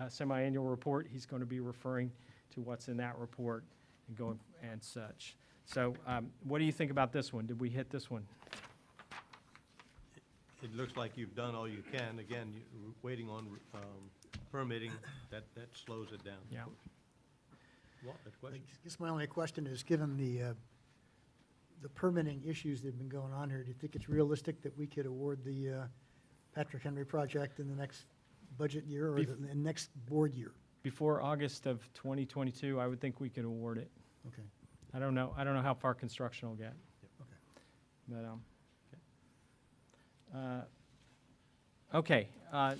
semi-annual report, he's going to be referring to what's in that report and going and such. So what do you think about this one? Did we hit this one? It looks like you've done all you can. Again, you're waiting on permitting, that slows it down. Yeah. What, a I question? guess my only question is, given the permitting issues that have been going on here, do you think it's realistic that we could award the Patrick Henry project in the next budget year or the next board year? Before August of 2022, I would think we could award it. Okay. I don't know how far construction will get. Okay. But, okay,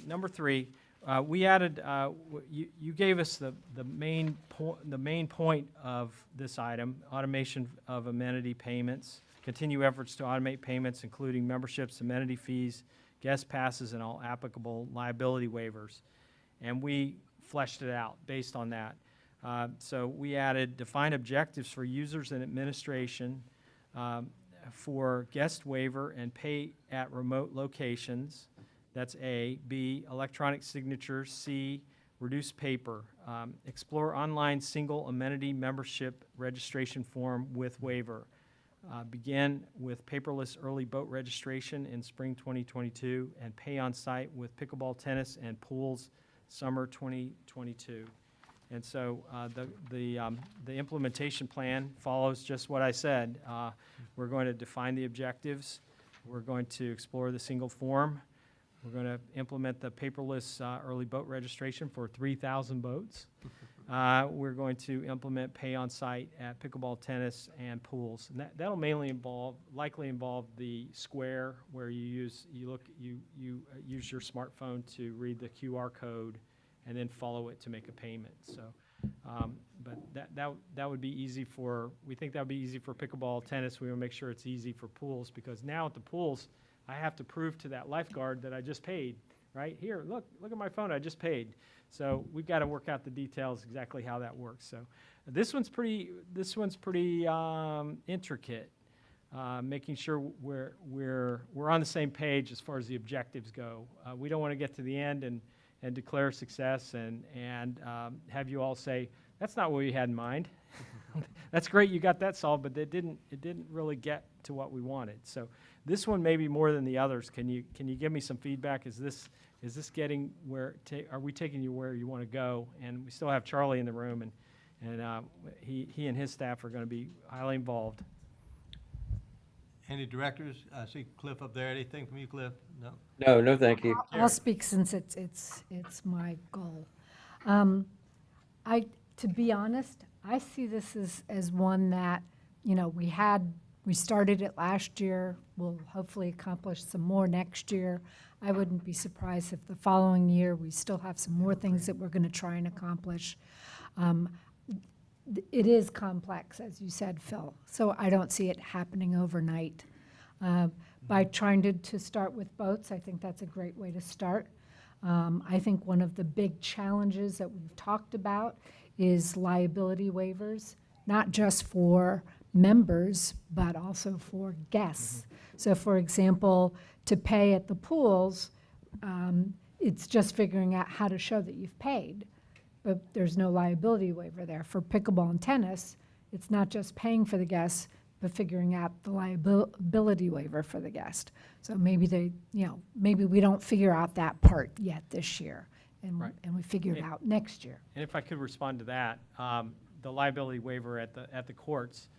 number 3, we added, you gave us the main point of this item, automation of amenity payments, continue efforts to automate payments, including memberships, amenity fees, guest passes, and all applicable liability waivers. And we fleshed it out based on that. So we added define objectives for users and administration for guest waiver and pay at remote locations. That's A. B, electronic signatures. C, reduce paper. Explore online single amenity membership registration form with waiver. Begin with paperless early boat registration in spring 2022 and pay on site with pickleball, tennis, and pools summer 2022. And so the implementation plan follows just what I said. We're going to define the objectives. We're going to explore the single form. We're going to implement the paperless early boat registration for 3,000 boats. We're going to implement pay on site at pickleball, tennis, and pools. And that'll mainly likely involve the square where you use your smartphone to read the QR code and then follow it to make a payment. So, but that would be easy we think that would be easy for pickleball, tennis. We will make sure it's easy for pools, because now at the pools, I have to prove to that lifeguard that I just paid, right? Here, look at my phone, I just paid. So we've got to work out the details exactly how that works. So this one's pretty intricate, making sure we're on the same page as far as the objectives go. We don't want to get to the end and declare success and have you all say, that's not what we had in mind. That's great, you got that solved, but it didn't really get to what we wanted. So this one may be more than the others. Can you give me some feedback? Is this getting where, are we taking you where you want to go? And we still have Charlie in the room, and he and his staff are going to be highly involved. Any directors? I see Cliff up there. Anything from you, Cliff? No? No, thank you. I'll speak since it's my goal. To be honest, I see this as one that, we started it last year. We'll hopefully accomplish some more next year. I wouldn't be surprised if the following year we still have some more things that we're going to try and accomplish. It is complex, as you said, Phil, so I don't see it happening overnight. By trying to start with boats, I think that's a great way to start. I think one of the big challenges that we've talked about is liability waivers, not just for members, but also for guests. So for example, to pay at the pools, it's just figuring out how to show that you've paid, but there's no liability waiver there. For pickleball and tennis, it's not just paying for the guests, but figuring out the liability waiver for the guest. So maybe maybe we don't figure out that part yet this year, and we figure it out next year. And if I could respond to that, the liability waiver at the courts,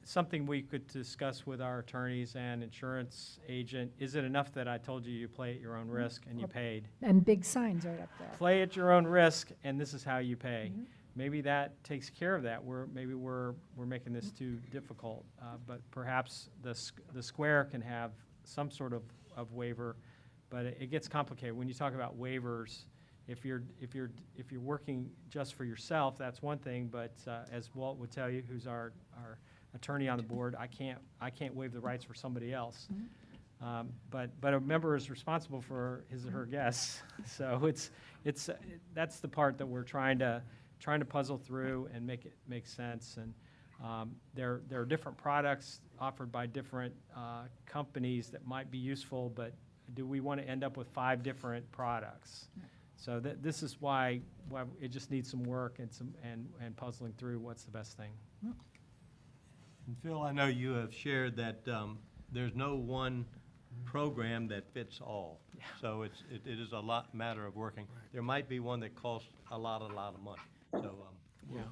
Something we could discuss with our attorneys and insurance agent. Is it enough that I told you play at your own risk and you paid? And big signs right up there. Play at your own risk, and this is how you pay. Maybe that takes care of that. Maybe we're making this too difficult, but perhaps the square can have some sort of waiver, but it gets complicated. When you talk about waivers, if you're working just for yourself, that's one thing, but as Walt would tell you, who's our attorney on the board, I can't waive the rights for somebody else. But a member is responsible for his or her guests. So that's the part that we're trying to puzzle through and make it make sense. And there are different products offered by different companies that might be useful, but do we want to end up with 5 different products? So this is why it just needs some work and puzzling through what's the best thing. And Phil, I know you have shared that there's no one program that fits all. So it is a matter of working. There might be one that costs a lot of money. So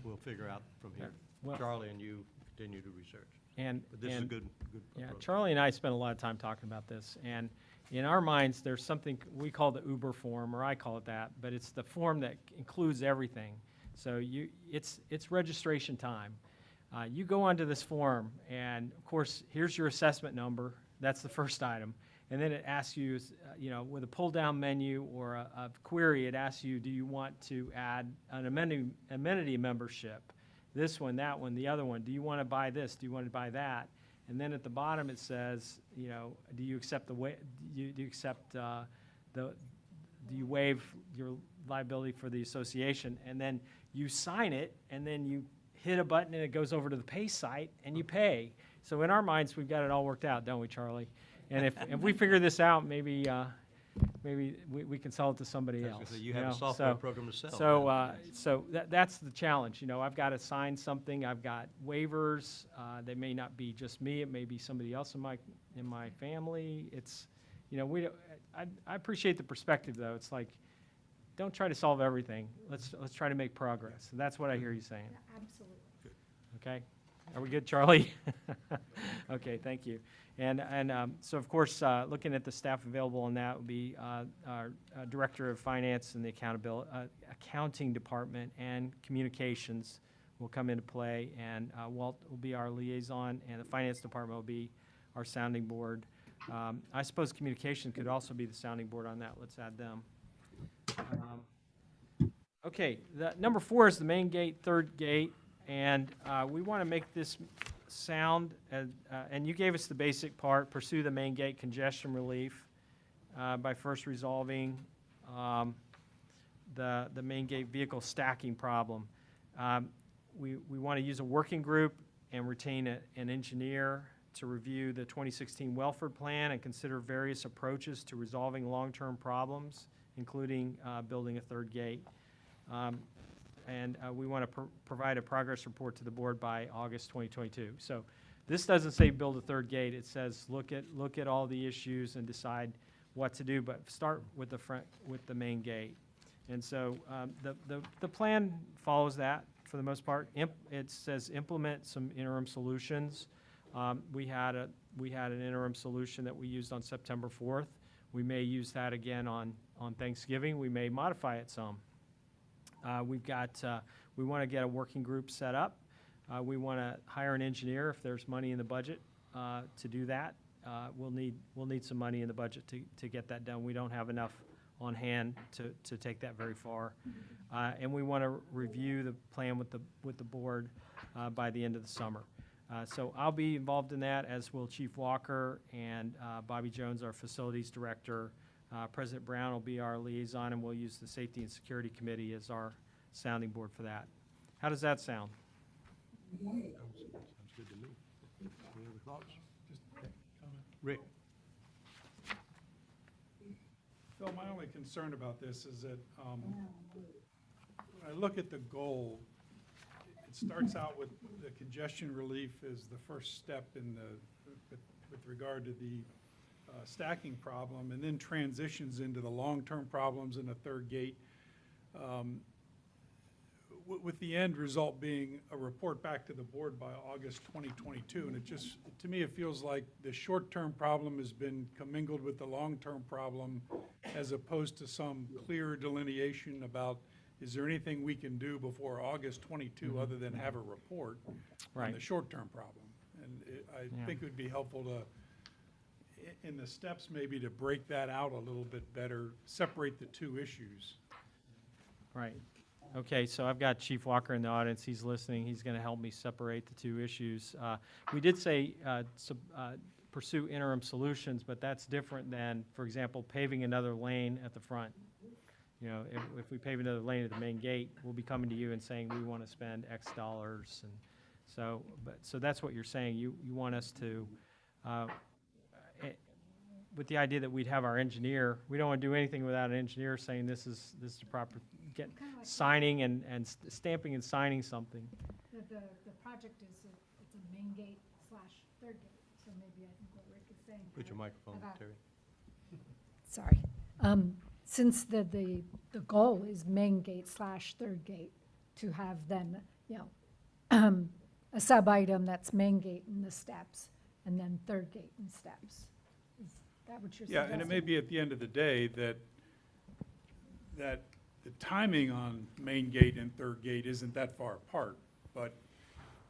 we'll figure out from here. Well- Charlie and you continue to research. But this is a good Yeah, approach. Charlie and I spent a lot of time talking about this, and in our minds, there's something we call the Uber form, or I call it that, but it's the form that includes everything. So it's registration time. You go onto this form, and of course, here's your assessment number. That's the first item. And then it asks you, with a pull-down menu or a query, it asks you, do you want to add an amenity membership? This one, that one, the other one. Do you want to buy this? Do you want to buy that? And then at the bottom it says, do you accept do you waive your liability for the association? And then you sign it, and then you hit a button, and it goes over to the pay site, and you pay. So in our minds, we've got it all worked out, don't we, Charlie? And if we figure this out, maybe we can sell it to somebody I was else. gonna say, you have a software program to sell. So that's the challenge. I've got to sign something. I've got waivers. They may not be just me. It may be somebody else in my family. It's, I appreciate the perspective, though. It's like, don't try to solve everything. Let's try to make progress. And that's what I hear you saying. Absolutely. Okay? Are we good, Charlie? Okay, thank you. And so, of course, looking at the staff available on that would be our Director of Finance and the Accounting Department and Communications will come into play, and Walt will be our liaison, and the Finance Department will be our sounding board. I suppose Communication could also be the sounding board on that. Let's add them. Okay, number 4 is the Maingate third gate, and we want to make this sound, and you gave us the basic part, pursue the Maingate congestion relief by first resolving the Maingate vehicle stacking problem. We want to use a working group and retain an engineer to review the 2016 Welford Plan and consider various approaches to resolving long-term problems, including building a third gate. And we want to provide a progress report to the board by August 2022. So this doesn't say build a third gate. It says look at all the issues and decide what to do, but start with the main gate. And so the plan follows that for the most part. It says implement some interim solutions. We had an interim solution that we used on September 4th. We may use that again on Thanksgiving. We may modify it some. We want to get a working group set up. We want to hire an engineer if there's money in the budget to do that. We'll need some money in the budget to get that done. We don't have enough on hand to take that very far. And we want to review the plan with the board by the end of the summer. So I'll be involved in that, as will Chief Walker and Bobby Jones, our facilities director. President Brown will be our liaison, and we'll use the Safety and Security Committee as our sounding board for that. How does that sound? Sounds good to me. Any other thoughts? Rick? Phil, my only concern about this is that when I look at the goal, it starts out with the congestion relief as the first step in with regard to the stacking problem, and then transitions into the long-term problems in the third gate. with the end result being a report back to the board by August 2022. And it just, to me, it feels like the short-term problem has been commingled with the long-term problem as opposed to some clear delineation about, is there anything we can do before August 22 other than have a report on Right. the short-term problem? And I Yeah. think it would be helpful to, in the steps, maybe to break that out a little bit better, separate the two issues. Right. Okay, so I've got Chief Walker in the audience. He's listening. He's going to help me separate the two issues. We did say pursue interim solutions, but that's different than, for example, paving another lane at the front. You know, if we pave another lane at the main gate, we'll be coming to you and saying, we want to spend X dollars. And so, so that's what you're saying. You want us to, with the idea that we'd have our engineer, we don't want to do anything without an engineer saying this is the proper, get signing and stamping and signing something. The project is, it's a main gate / third gate, so maybe I think what Rick is saying. Put your microphone, about- Terry. Sorry. Since the goal is main gate / third gate, to have then, you know, a sub-item that's main gate and the steps, and then third gate and steps. Is that what you're Yeah, suggesting? and it may be at the end of the day that the timing on main gate and third gate isn't that far apart, but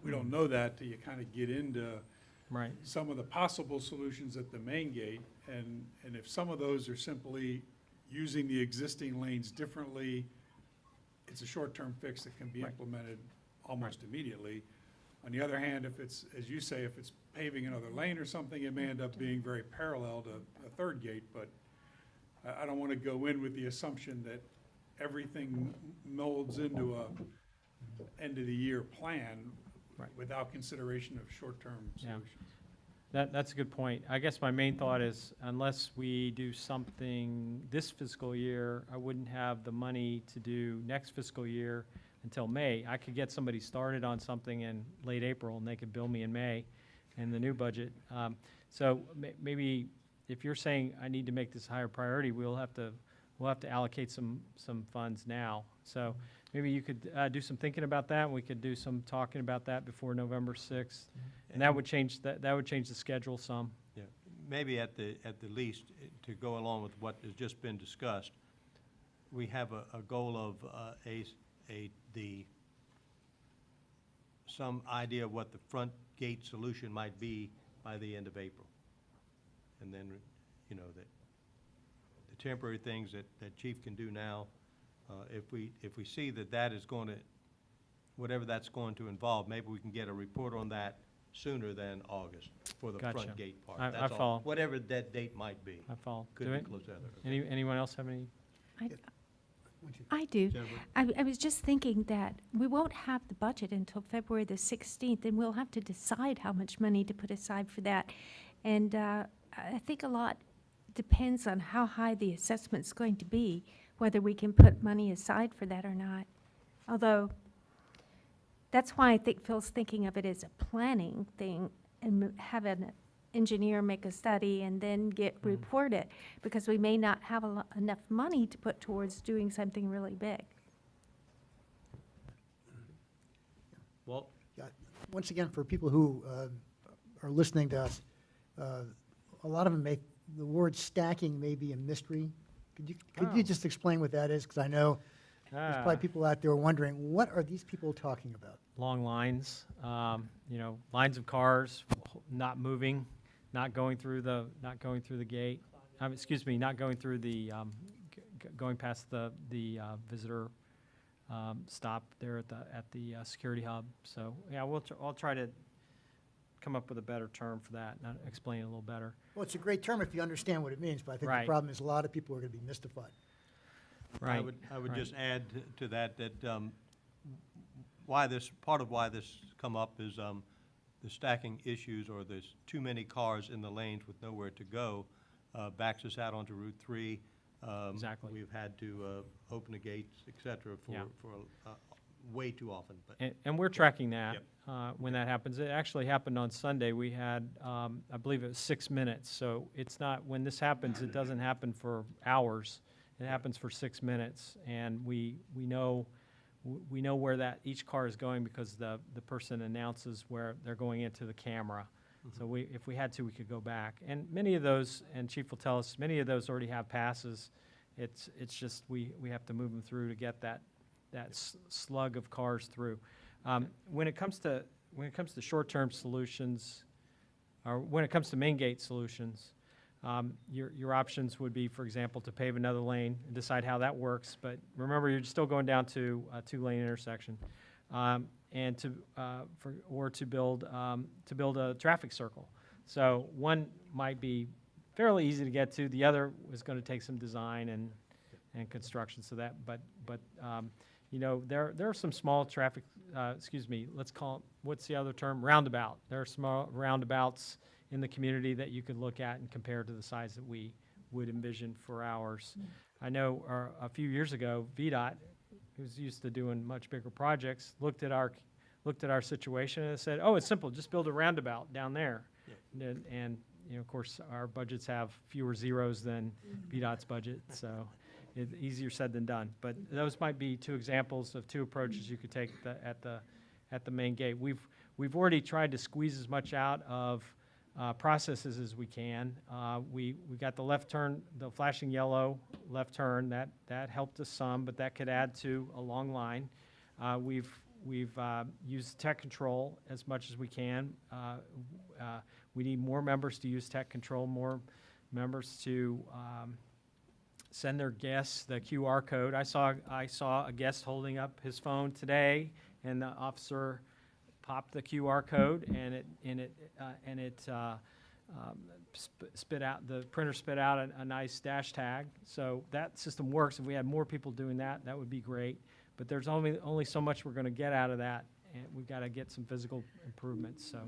we don't know that till you kind of get into Right. some of the possible solutions at the main gate, and if some of those are simply using the existing lanes differently, it's a short-term fix that can be Right. implemented almost immediately. On the other hand, if it's, as you say, if it's paving another lane or something, it may end up being very parallel to a third gate, but I don't want to go in with the assumption that everything molds into a end-of-the-year plan Right. without consideration of short-term Yeah. solutions. That's a good point. I guess my main thought is unless we do something this fiscal year, I wouldn't have the money to do next fiscal year until May. I could get somebody started on something in late April and they could bill me in May in the new budget. So maybe if you're saying I need to make this a higher priority, we'll have to allocate some funds now. So maybe you could do some thinking about that, and we could do some talking about that before November 6th. And that would change, that would change the schedule some. Yeah, maybe at the least, to go along with what has just been discussed, we have a goal of some idea of what the front gate solution might be by the end of April. And then, you know, the temporary things that Chief can do now, if we see that is going to, whatever that's going to involve, maybe we can get a report on that sooner than August for the Gotcha. front gate part. I That's all. follow. Whatever that date might be. I follow. Could Do be it? close to other. Anyone else have any? I do. Jennifer? I was just thinking that we won't have the budget until February the 16th, and we'll have to decide how much money to put aside for that. And I think a lot depends on how high the assessment's going to be, whether we can put money aside for that or not. Although, that's why I think Phil's thinking of it as a planning thing and have an engineer make a study and then report it, because we may not have enough money to put towards doing something really big. Walt? Yeah, once again, for people who are listening to us, a lot of them the word stacking may be a mystery. Could you just explain what that is? Because I know there's probably people out there wondering, what are these people talking about? Long lines, lines of cars not moving, not going through the gate. Not going through the, going past the visitor stop there at the security hub. So, yeah, I'll try to come up with a better term for that and explain it a little better. Well, it's a great term if you understand what it means, but I think Right. the problem is a lot of people are going to be mystified. Right. I would right. just add to that part of why this come up is the stacking issues, or there's too many cars in the lanes with nowhere to go, backs us out onto Route 3. Exactly. We've had to open the gates, et cetera, Yeah. for way too often. But And we're tracking that Yep. when that happens. It actually happened on Sunday. We had, I believe it was 6 minutes. So it's not, when this happens, it doesn't happen for hours. It happens for 6 minutes. And we know we know where that, each car is going because the person announces where they're going into the camera. So if we had to, we could go back. And many of those, and Chief will tell us, many of those already have passes. It's just, we have to move them through to get that slug of cars through. When it comes to short-term solutions, or when it comes to Maingate Solutions, your options would be, for example, to pave another lane and decide how that works. But remember, you're still going down to a two-lane intersection, and to build a traffic circle. So one might be fairly easy to get to. The other is going to take some design and construction. So that, but there are some small traffic. Let's call it, what's the other term? Roundabout. There are small roundabouts in the community that you could look at and compare to the size that we would envision for ours. I know a few years ago, VDOT, who's used to doing much bigger projects, looked at our situation and said, "Oh, it's simple. Just build a roundabout down there." Yeah. And of course, our budgets have fewer zeros than VDOT's budget, so it's easier said than done. But those might be two examples of two approaches you could take at the main gate. We've already tried to squeeze as much out of processes as we can. We got the left turn, the flashing yellow left turn, that helped us some, but that could add to a long line. We've used tech control as much as we can. We need more members to use tech control, more members to send their guests the QR code. I saw a guest holding up his phone today, and the officer popped the QR code, and it spit out, the printer spit out a nice dash tag. So that system works. If we had more people doing that, that would be great. But there's only so much we're going to get out of that, and we've got to get some physical improvements. So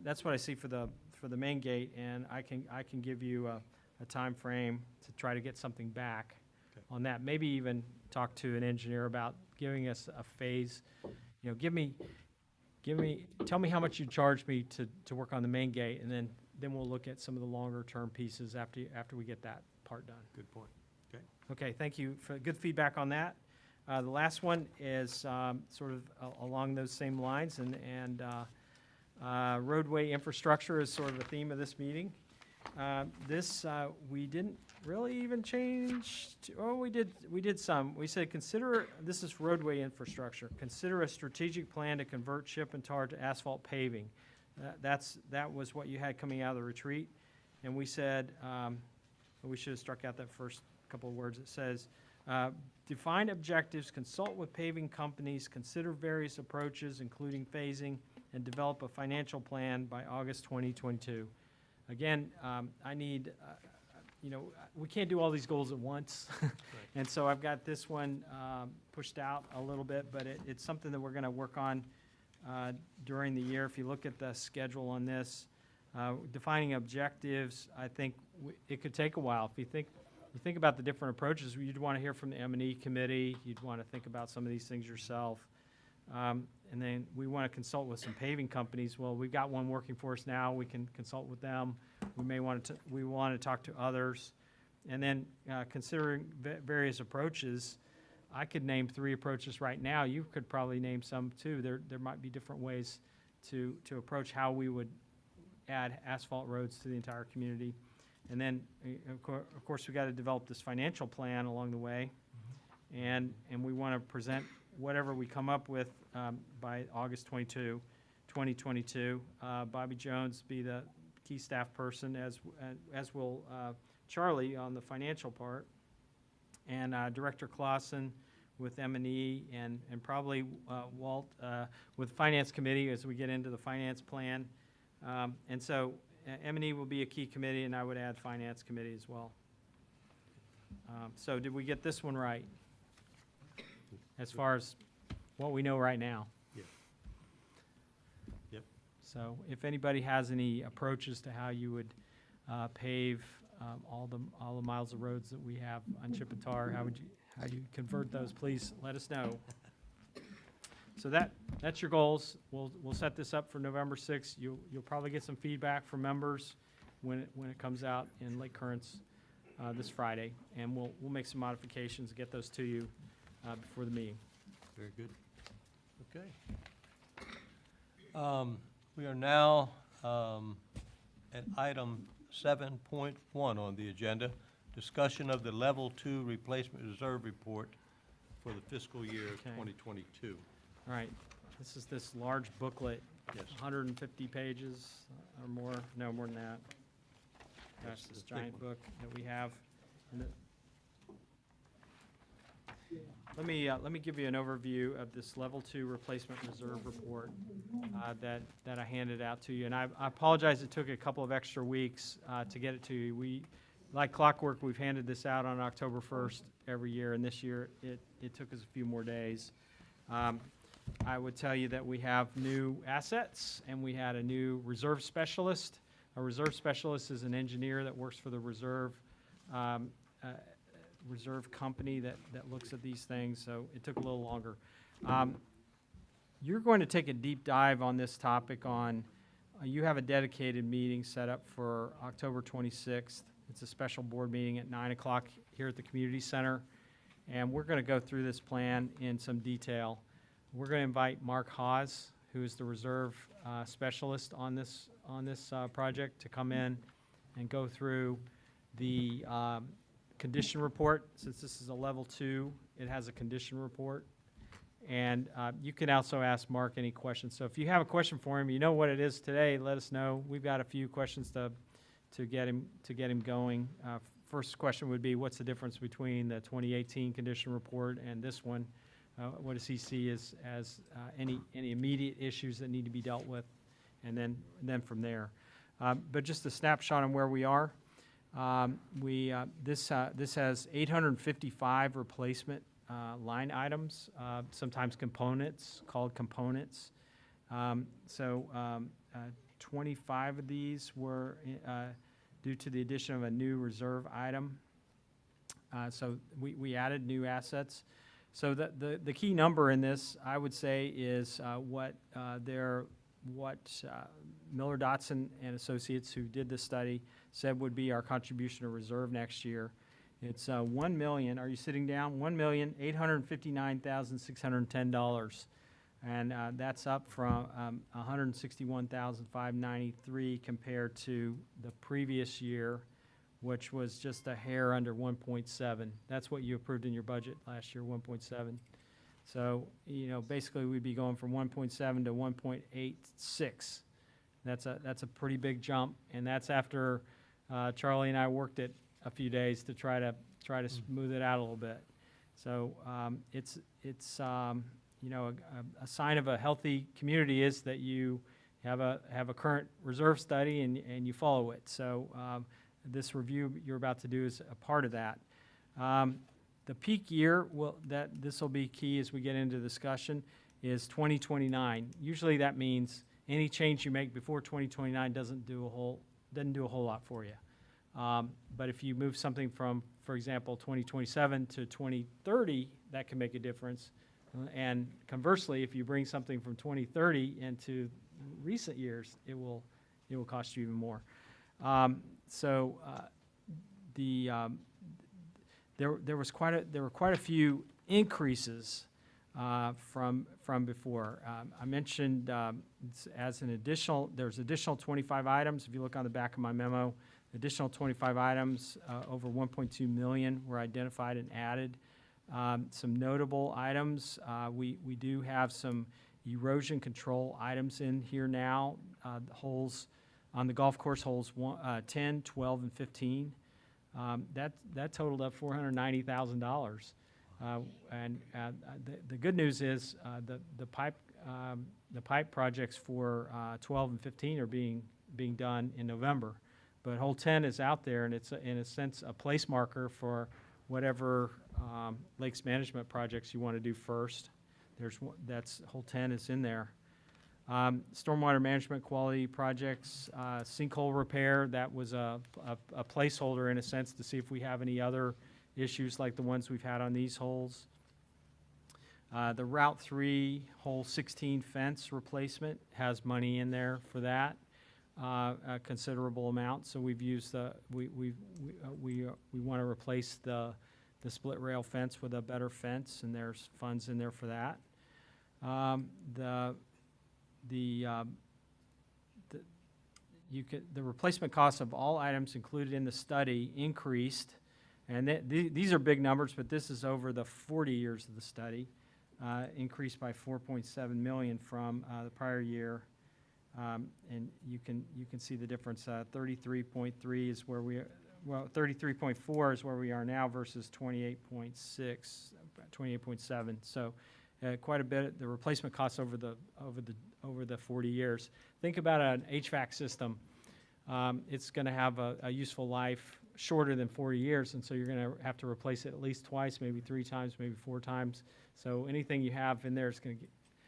that's what I see for the main gate, and I can give you a time frame to try to get something back on that. Maybe even talk to an engineer about giving us a phase. Tell me how much you charge me to work on the main gate, and then we'll look at some of the longer term pieces after we get that part done. Good point. Okay. Okay, thank you for good feedback on that. The last one is sort of along those same lines, and roadway infrastructure is sort of the theme of this meeting. We didn't really even change. We did some. We said this is roadway infrastructure. Consider a strategic plan to convert chip and tar to asphalt paving. That was what you had coming out of the retreat, and we said we should have struck out that first couple of words. It says, define objectives, consult with paving companies, consider various approaches, including phasing, and develop a financial plan by August 2022. Again, I need, we can't do all these goals at once. Right. And so I've got this one pushed out a little bit, but it's something that we're going to work on during the year. If you look at the schedule on this, defining objectives, I think it could take a while. If you think about the different approaches, you'd want to hear from the M&E committee. You'd want to think about some of these things yourself. And then we want to consult with some paving companies. Well, we've got one working for us now. We can consult with them. We want to talk to others. And then considering various approaches, I could name 3 approaches right now. You could probably name some too. There might be different ways to approach how we would add asphalt roads to the entire community. And then, of course, we got to develop this financial plan along the way. And we want to present whatever we come up with by August 2022. Bobby Jones be the key staff person, as will Charlie on the financial part, and Director Clausen with M&E, and probably Walt with Finance Committee as we get into the finance plan. And so M&E will be a key committee, and I would add Finance Committee as well. So did we get this one right? As far as what we know right now. Yeah. Yep. So if anybody has any approaches to how you would pave all the miles of roads that we have on chip and tar, how you convert those, please let us know. So that's your goals. We'll set this up for November 6th. You'll probably get some feedback from members when it comes out in Lake Currents this Friday, and we'll make some modifications and get those to you before the meeting. Very good. Okay. We are now at item 7.1 on the agenda, discussion of the Level 2 Replacement Reserve Report for the fiscal year Okay. 2022. All right, this is this large booklet, Yes. 150 pages or more, no, more than that. Gosh, Yes, this the thick giant one. book that we have. And Let me give you an overview of this Level 2 Replacement Reserve Report that I handed out to you. And I apologize it took a couple of extra weeks to get it to you. Like clockwork, we've handed this out on October 1st every year, and this year it took us a few more days. I would tell you that we have new assets, and we had a new reserve specialist. A reserve specialist is an engineer that works for the reserve company that looks at these things, so it took a little longer. You're going to take a deep dive on this topic you have a dedicated meeting set up for October 26th. It's a special board meeting at 9 o'clock here at the community center, and we're going to go through this plan in some detail. We're going to invite Mark Hawes, who is the reserve specialist on this project, to come in and go through the condition report. Since this is a level 2, it has a condition report. And you can also ask Mark any questions. So if you have a question for him, you know what it is today, let us know. We've got a few questions to get him going. First question would be, what's the difference between the 2018 condition report and this one? What does he see as any immediate issues that need to be dealt with? And then from there. But just a snapshot on where we are. This has 855 replacement line items, sometimes components, called components. 25 of these were due to the addition of a new reserve item. So we added new assets. So the key number in this, I would say, is what Miller Dotson and Associates, who did this study, said would be our contribution to reserve next year. It's $1 million. Are you sitting down? $1,859,610, and that's up from $161,593 compared to the previous year, which was just a hair under 1.7. That's what you approved in your budget last year, 1.7. So, basically we'd be going from 1.7 to 1.86. That's a pretty big jump, and that's after Charlie and I worked it a few days to try to smooth it out a little bit. So it's a sign of a healthy community is that you have a current reserve study and you follow it. So this review you're about to do is a part of that. The peak year this will be key as we get into discussion is 2029. Usually that means any change you make before 2029 doesn't do a whole lot for you. But if you move something from, for example, 2027 to 2030, that can make a difference. And conversely, if you bring something from 2030 into recent years, it will cost you even more. There were quite a few increases from before. I mentioned there's additional 25 items. If you look on the back of my memo, additional 25 items over 1.2 million were identified and added. Some notable items, we do have some erosion control items in here now. The holes on the golf course, holes 10, 12, and 15. That totaled up $490,000. And the good news is the pipe projects for 12 and 15 are being done in November. But hole 10 is out there, and it's in a sense a place marker for whatever lakes management projects you want to do first. Hole 10 is in there. Stormwater management quality projects, sinkhole repair, that was a placeholder in a sense to see if we have any other issues like the ones we've had on these holes. The Route 3 hole 16 fence replacement has money in there for that, a considerable amount. So we've used we want to replace the the split rail fence with a better fence, and there's funds in there for that. The replacement cost of all items included in the study increased, and these are big numbers, but this is over the 40 years of the study, increased by 4.7 million from the prior year. And you can see the difference. 33.3 is where we, 33.4 is where we are now versus 28.6, 28.7. So quite a bit. The replacement costs over the 40 years. Think about an HVAC system. It's going to have a useful life shorter than 40 years, and so you're going to have to replace it at least twice, maybe 3 times, maybe 4 times. So anything you have in there is going to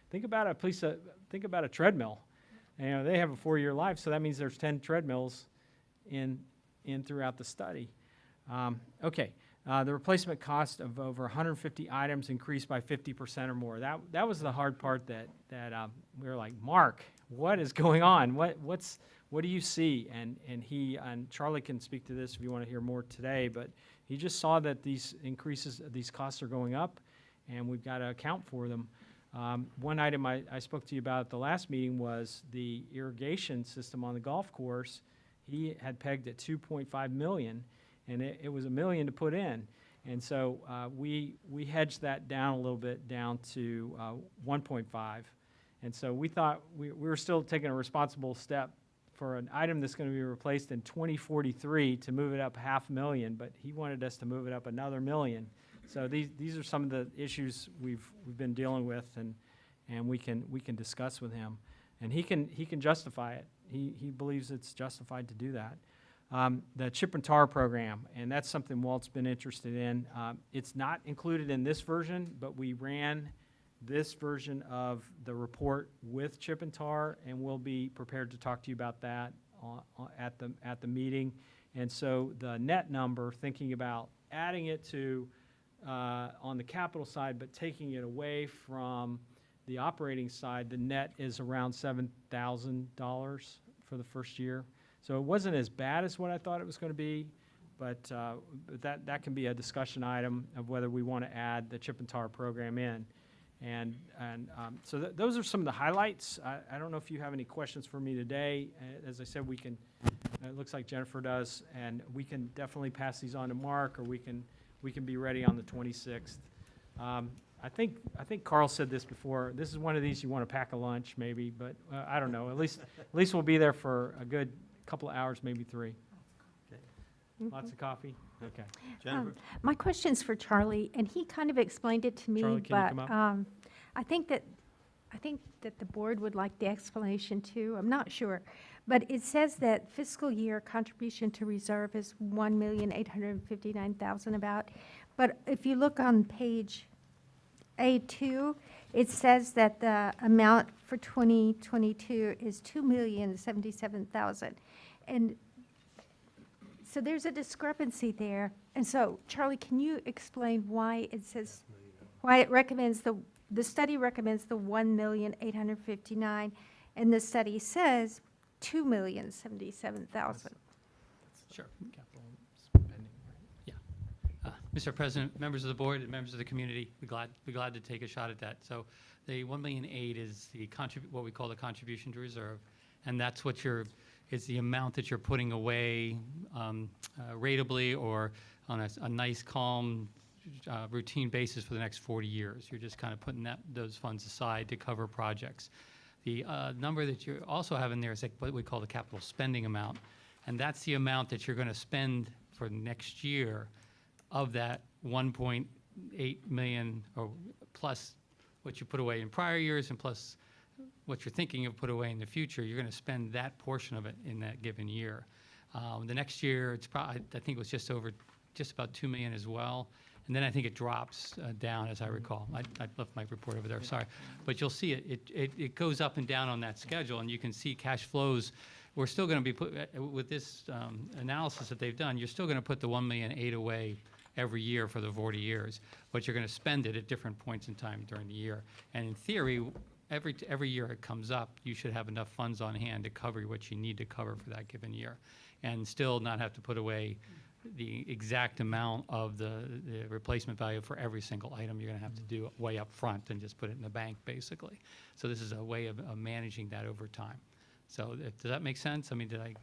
think about a treadmill. You know, they have a 4-year life, so that means there's 10 treadmills in throughout the study. Okay. The replacement cost of over 150 items increased by 50% or more. That was the hard part that we were like, Mark, what is going on? What do you see? And Charlie can speak to this if you want to hear more today, but he just saw that these costs are going up, and we've got to account for them. One item I spoke to you about at the last meeting was the irrigation system on the golf course. He had pegged at 2.5 million. And it was $1 million to put in. And so we hedged that down a little bit, down to 1.5. And so we thought we were still taking a responsible step for an item that's going to be replaced in 2043 to move it up $500,000, but he wanted us to move it up another $1 million. So these are some of the issues we've been dealing with, and we can discuss with him. And he can justify it. He believes it's justified to do that. The chip and tar program, and that's something Walt's been interested in. It's not included in this version, but we ran this version of the report with chip and tar, and we'll be prepared to talk to you about that at the meeting. And so the net number, thinking about adding it to on the capital side, but taking it away from the operating side, the net is around $7,000 for the first year. So it wasn't as bad as what I thought it was going to be, but that can be a discussion item of whether we want to add the chip and tar program in. And so those are some of the highlights. I don't know if you have any questions for me today. As I said, we can, it looks like Jennifer does, and we can definitely pass these on to Mark, or we can be ready on the 26th. I think Carl said this before. This is one of these you want to pack a lunch maybe, but I don't know. At least we'll be there for a good couple of hours, maybe 3. Okay. Lots of coffee? Okay. Jennifer? My question's for Charlie, and he kind of explained it to me, Charlie, can you but come up? I think that the board would like the explanation too. I'm not sure. But it says that fiscal year contribution to reserve is $1,859,000 about. But if you look on page A2, it says that the amount for 2022 is $2,077,000. And so there's a discrepancy there. And so, Charlie, can you explain why it says, why it recommends the study recommends the $1,859,000, and the study says $2,077,000? Sure. Capital spending, yeah. Mr. President, members of the board, and members of the community, we're glad to take a shot at that. So the $1,000,008 is the what we call the contribution to reserve, and that's what is the amount that you're putting away ratably or on a nice, calm, routine basis for the next 40 years. You're just kind of putting those funds aside to cover projects. The number that you also have in there is like what we call the capital spending amount, and that's the amount that you're going to spend for next year of that 1.8 million, or plus what you put away in prior years and plus what you're thinking of put away in the future. You're going to spend that portion of it in that given year. The next year, it's probably, I think it was just about 2 million as well. And then I think it drops down, as I recall. I left my report over there, sorry. But you'll see it goes up and down on that schedule, and you can see cash flows. We're still going to be with this analysis that they've done, you're still going to put the 1,000,008 away every year for the 40 years, but you're going to spend it at different points in time during the year. And in theory, every year it comes up, you should have enough funds on hand to cover what you need to cover for that given year, and still not have to put away the exact amount of the replacement value for every single item. You're going to have to do it way up front and just put it in the bank, basically. So this is a way of managing that over time. So does that make sense? I mean, did I?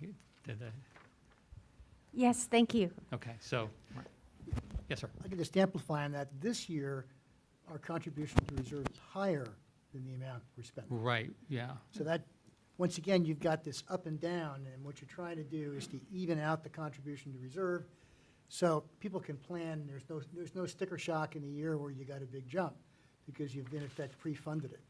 Yes, thank you. Okay, so, yes, sir. I can just amplify on that. This year, our contribution to reserve is higher than the amount we're spending. Right, yeah. So that, once again, you've got this up and down, and what you're trying to do is to even out the contribution to reserve, so people can plan. There's no sticker shock in the year where you got a big jump, because you've in effect pre-funded it.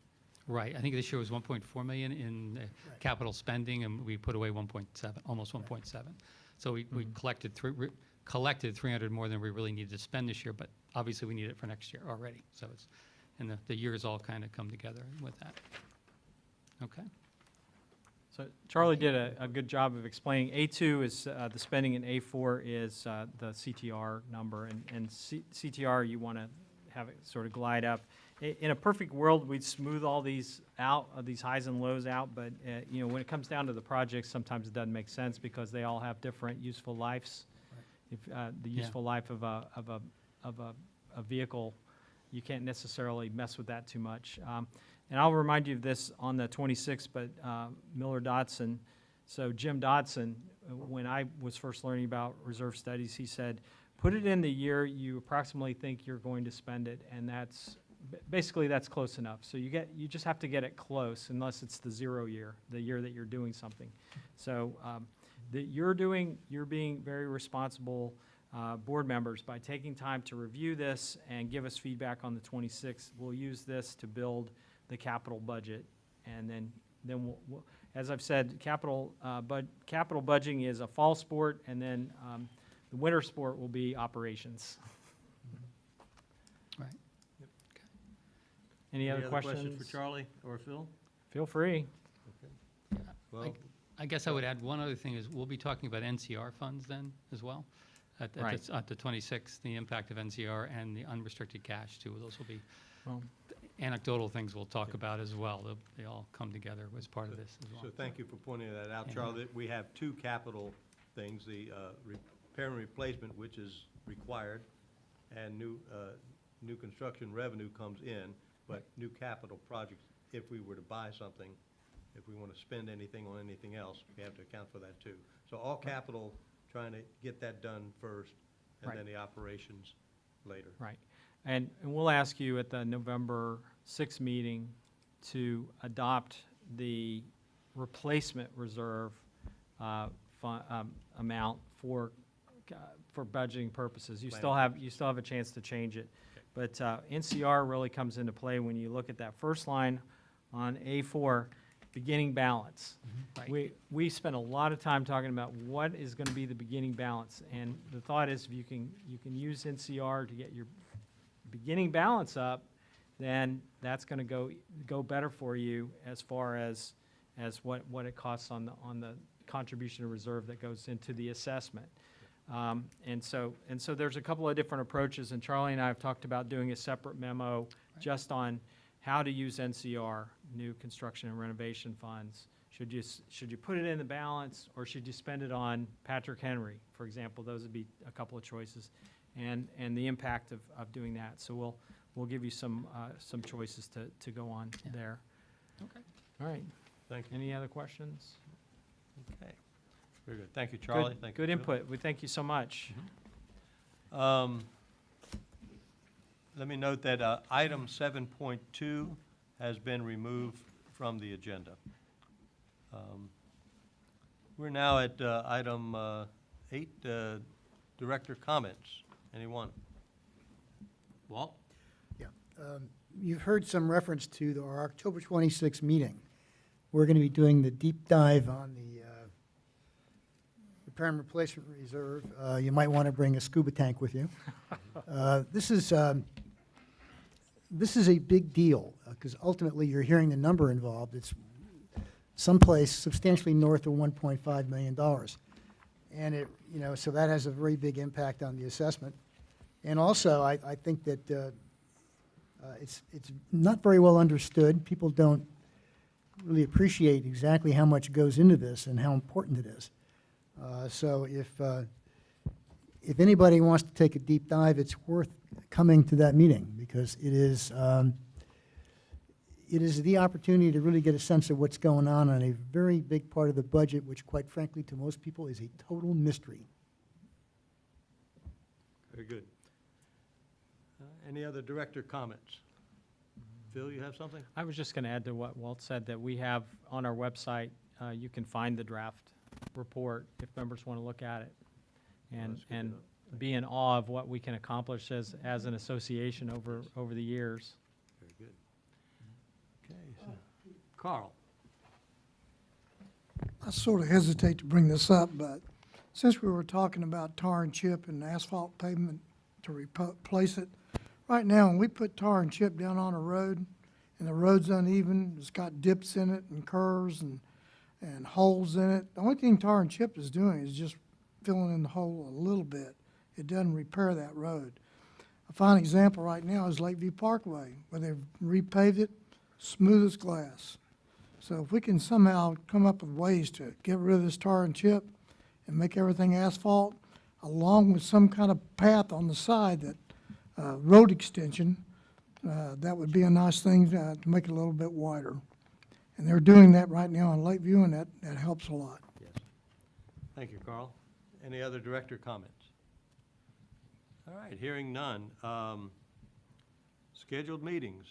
Right, I think this year was 1.4 million in Right. capital spending, and we put away 1.7, almost 1.7. So we collected 300 more than we really needed to spend this year, but obviously we need it for next year already. So it's, and the years all kind of come together with that. Okay. So Charlie did a good job of explaining. A2 is the spending, and A4 is the CTR number. And CTR, you want to have it sort of glide up. In a perfect world, we'd smooth all these out, these highs and lows out. But you know, when it comes down to the projects, sometimes it doesn't make sense because they all have different useful lives. If the useful life of a vehicle, you can't necessarily mess with that too much. And I'll remind you of this on the 26th, but Miller Dotson, so Jim Dotson, when I was first learning about reserve studies, he said, put it in the year you approximately think you're going to spend it, and that's, basically that's close enough. So you just have to get it close, unless it's the 0 year, the year that you're doing something. So you're being very responsible board members by taking time to review this and give us feedback on the 26th. We'll use this to build the capital budget, and then we'll, as I've said, capital budgeting is a fall sport, and then the winter sport will be operations. Right. Any other questions? for Charlie or Phil? Feel free. Well, I guess I would add one other thing is we'll be talking about NCR funds then as well. At the 26th, the impact of NCR and the unrestricted cash too. Those will be Well, anecdotal things we'll talk about as well. They all come together as part of this as well. so thank you for pointing that out, Charlie. We have two capital things, the repair and replacement, which is required, and new construction revenue comes in, but new capital projects, if we were to buy something, if we want to spend anything on anything else, we have to account for that too. So all capital, trying to get that done first, and Right. then the operations later. right. And we'll ask you at the November 6th meeting to adopt the replacement reserve amount for budgeting purposes. You still have a chance to change it. But NCR really comes into play when you look at that first line on A4, beginning balance. Right. We spent a lot of time talking about what is going to be the beginning balance. And the thought is if you can use NCR to get your beginning balance up, then that's going to go better for you as far as what it costs on the contribution to reserve that goes into the assessment. And so there's a couple of different approaches, and Charlie and I have talked about doing a separate memo just on how to use NCR, new construction and renovation funds. Should you put it in the balance, or should you spend it on Patrick Henry, for example? Those would be a couple of choices, and the impact of doing that. So we'll give you some choices to go on there. Okay. All right. Thank you. Any other questions? Okay. Very good. Thank you, Charlie. Thank you, Good Phil. input. We thank you so much. Let me note that item 7.2 has been removed from the agenda. We're now at item 8, director comments. Anyone? Walt? Yeah. You've heard some reference to our October 26th meeting. We're going to be doing the deep dive on the repair and replacement reserve. You might want to bring a scuba tank with you. This is a big deal because ultimately you're hearing the number involved. It's someplace substantially north of $1.5 million. And it, so that has a very big impact on the assessment. And also, I think that it's not very well understood. People don't really appreciate exactly how much goes into this and how important it is. So if if anybody wants to take a deep dive, it's worth coming to that meeting because it is the opportunity to really get a sense of what's going on a very big part of the budget, which quite frankly to most people is a total mystery. Very good. Any other director comments? Phil, you have something? I was just going to add to what Walt said, that we have on our website, you can find the draft report if members want to look at it. And, that's good to and know. be in awe of what we can accomplish as an association over the years. Very good. Okay, so, Carl. I sort of hesitate to bring this up, but since we were talking about tar and chip and asphalt pavement to replace it, right now, when we put tar and chip down on a road, and the road's uneven, it's got dips in it and curves and holes in it, the only thing tar and chip is doing is just filling in the hole a little bit. It doesn't repair that road. A fine example right now is Lakeview Parkway, where they've repaved it, smooth as glass. So if we can somehow come up with ways to get rid of this tar and chip and make everything asphalt, along with some kind of path on the side that, road extension, that would be a nice thing to make it a little bit wider. And they're doing that right now in Lakeview, and that helps a lot. Yes. Thank you, Carl. Any other director comments? All right, hearing none. Scheduled meetings.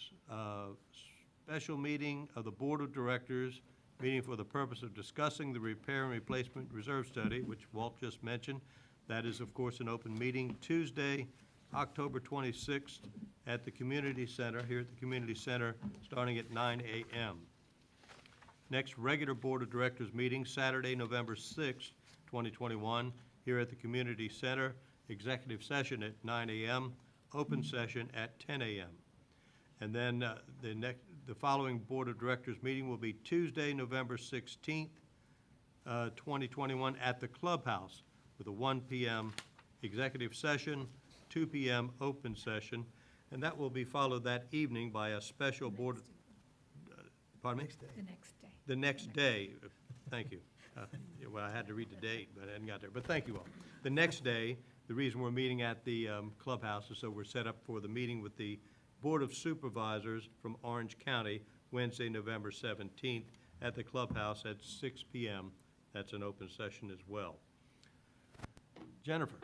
Special meeting of the Board of Directors, meeting for the purpose of discussing the repair and replacement reserve study, which Walt just mentioned. That is, of course, an open meeting Tuesday, October 26th at the Community Center, here at the Community Center, starting at 9 a.m. Next regular Board of Directors meeting, Saturday, November 6th, 2021, here at the Community Center, executive session at 9 a.m., open session at 10 a.m. And then the following Board of Directors meeting will be Tuesday, November 16th, 2021, at the Clubhouse with a 1 p.m. executive session, 2 p.m. open session, and that will be followed that evening by a special board. Pardon me? The next day. The next day, thank you. Yeah, well, I had to read the date, but I hadn't got there, but thank you all. The next day, the reason we're meeting at the Clubhouse is so we're set up for the meeting with the Board of Supervisors from Orange County, Wednesday, November 17th, at the Clubhouse at 6 p.m. That's an open session as well. Jennifer.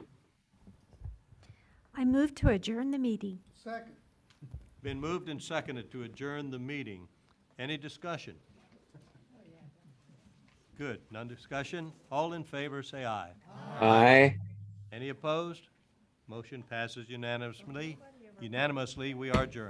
I move to adjourn the meeting. Second. Been moved and seconded to adjourn the meeting. Any discussion? Good, none discussion. All in favor, say aye. Aye. Any opposed? Motion passes unanimously. We are adjourned.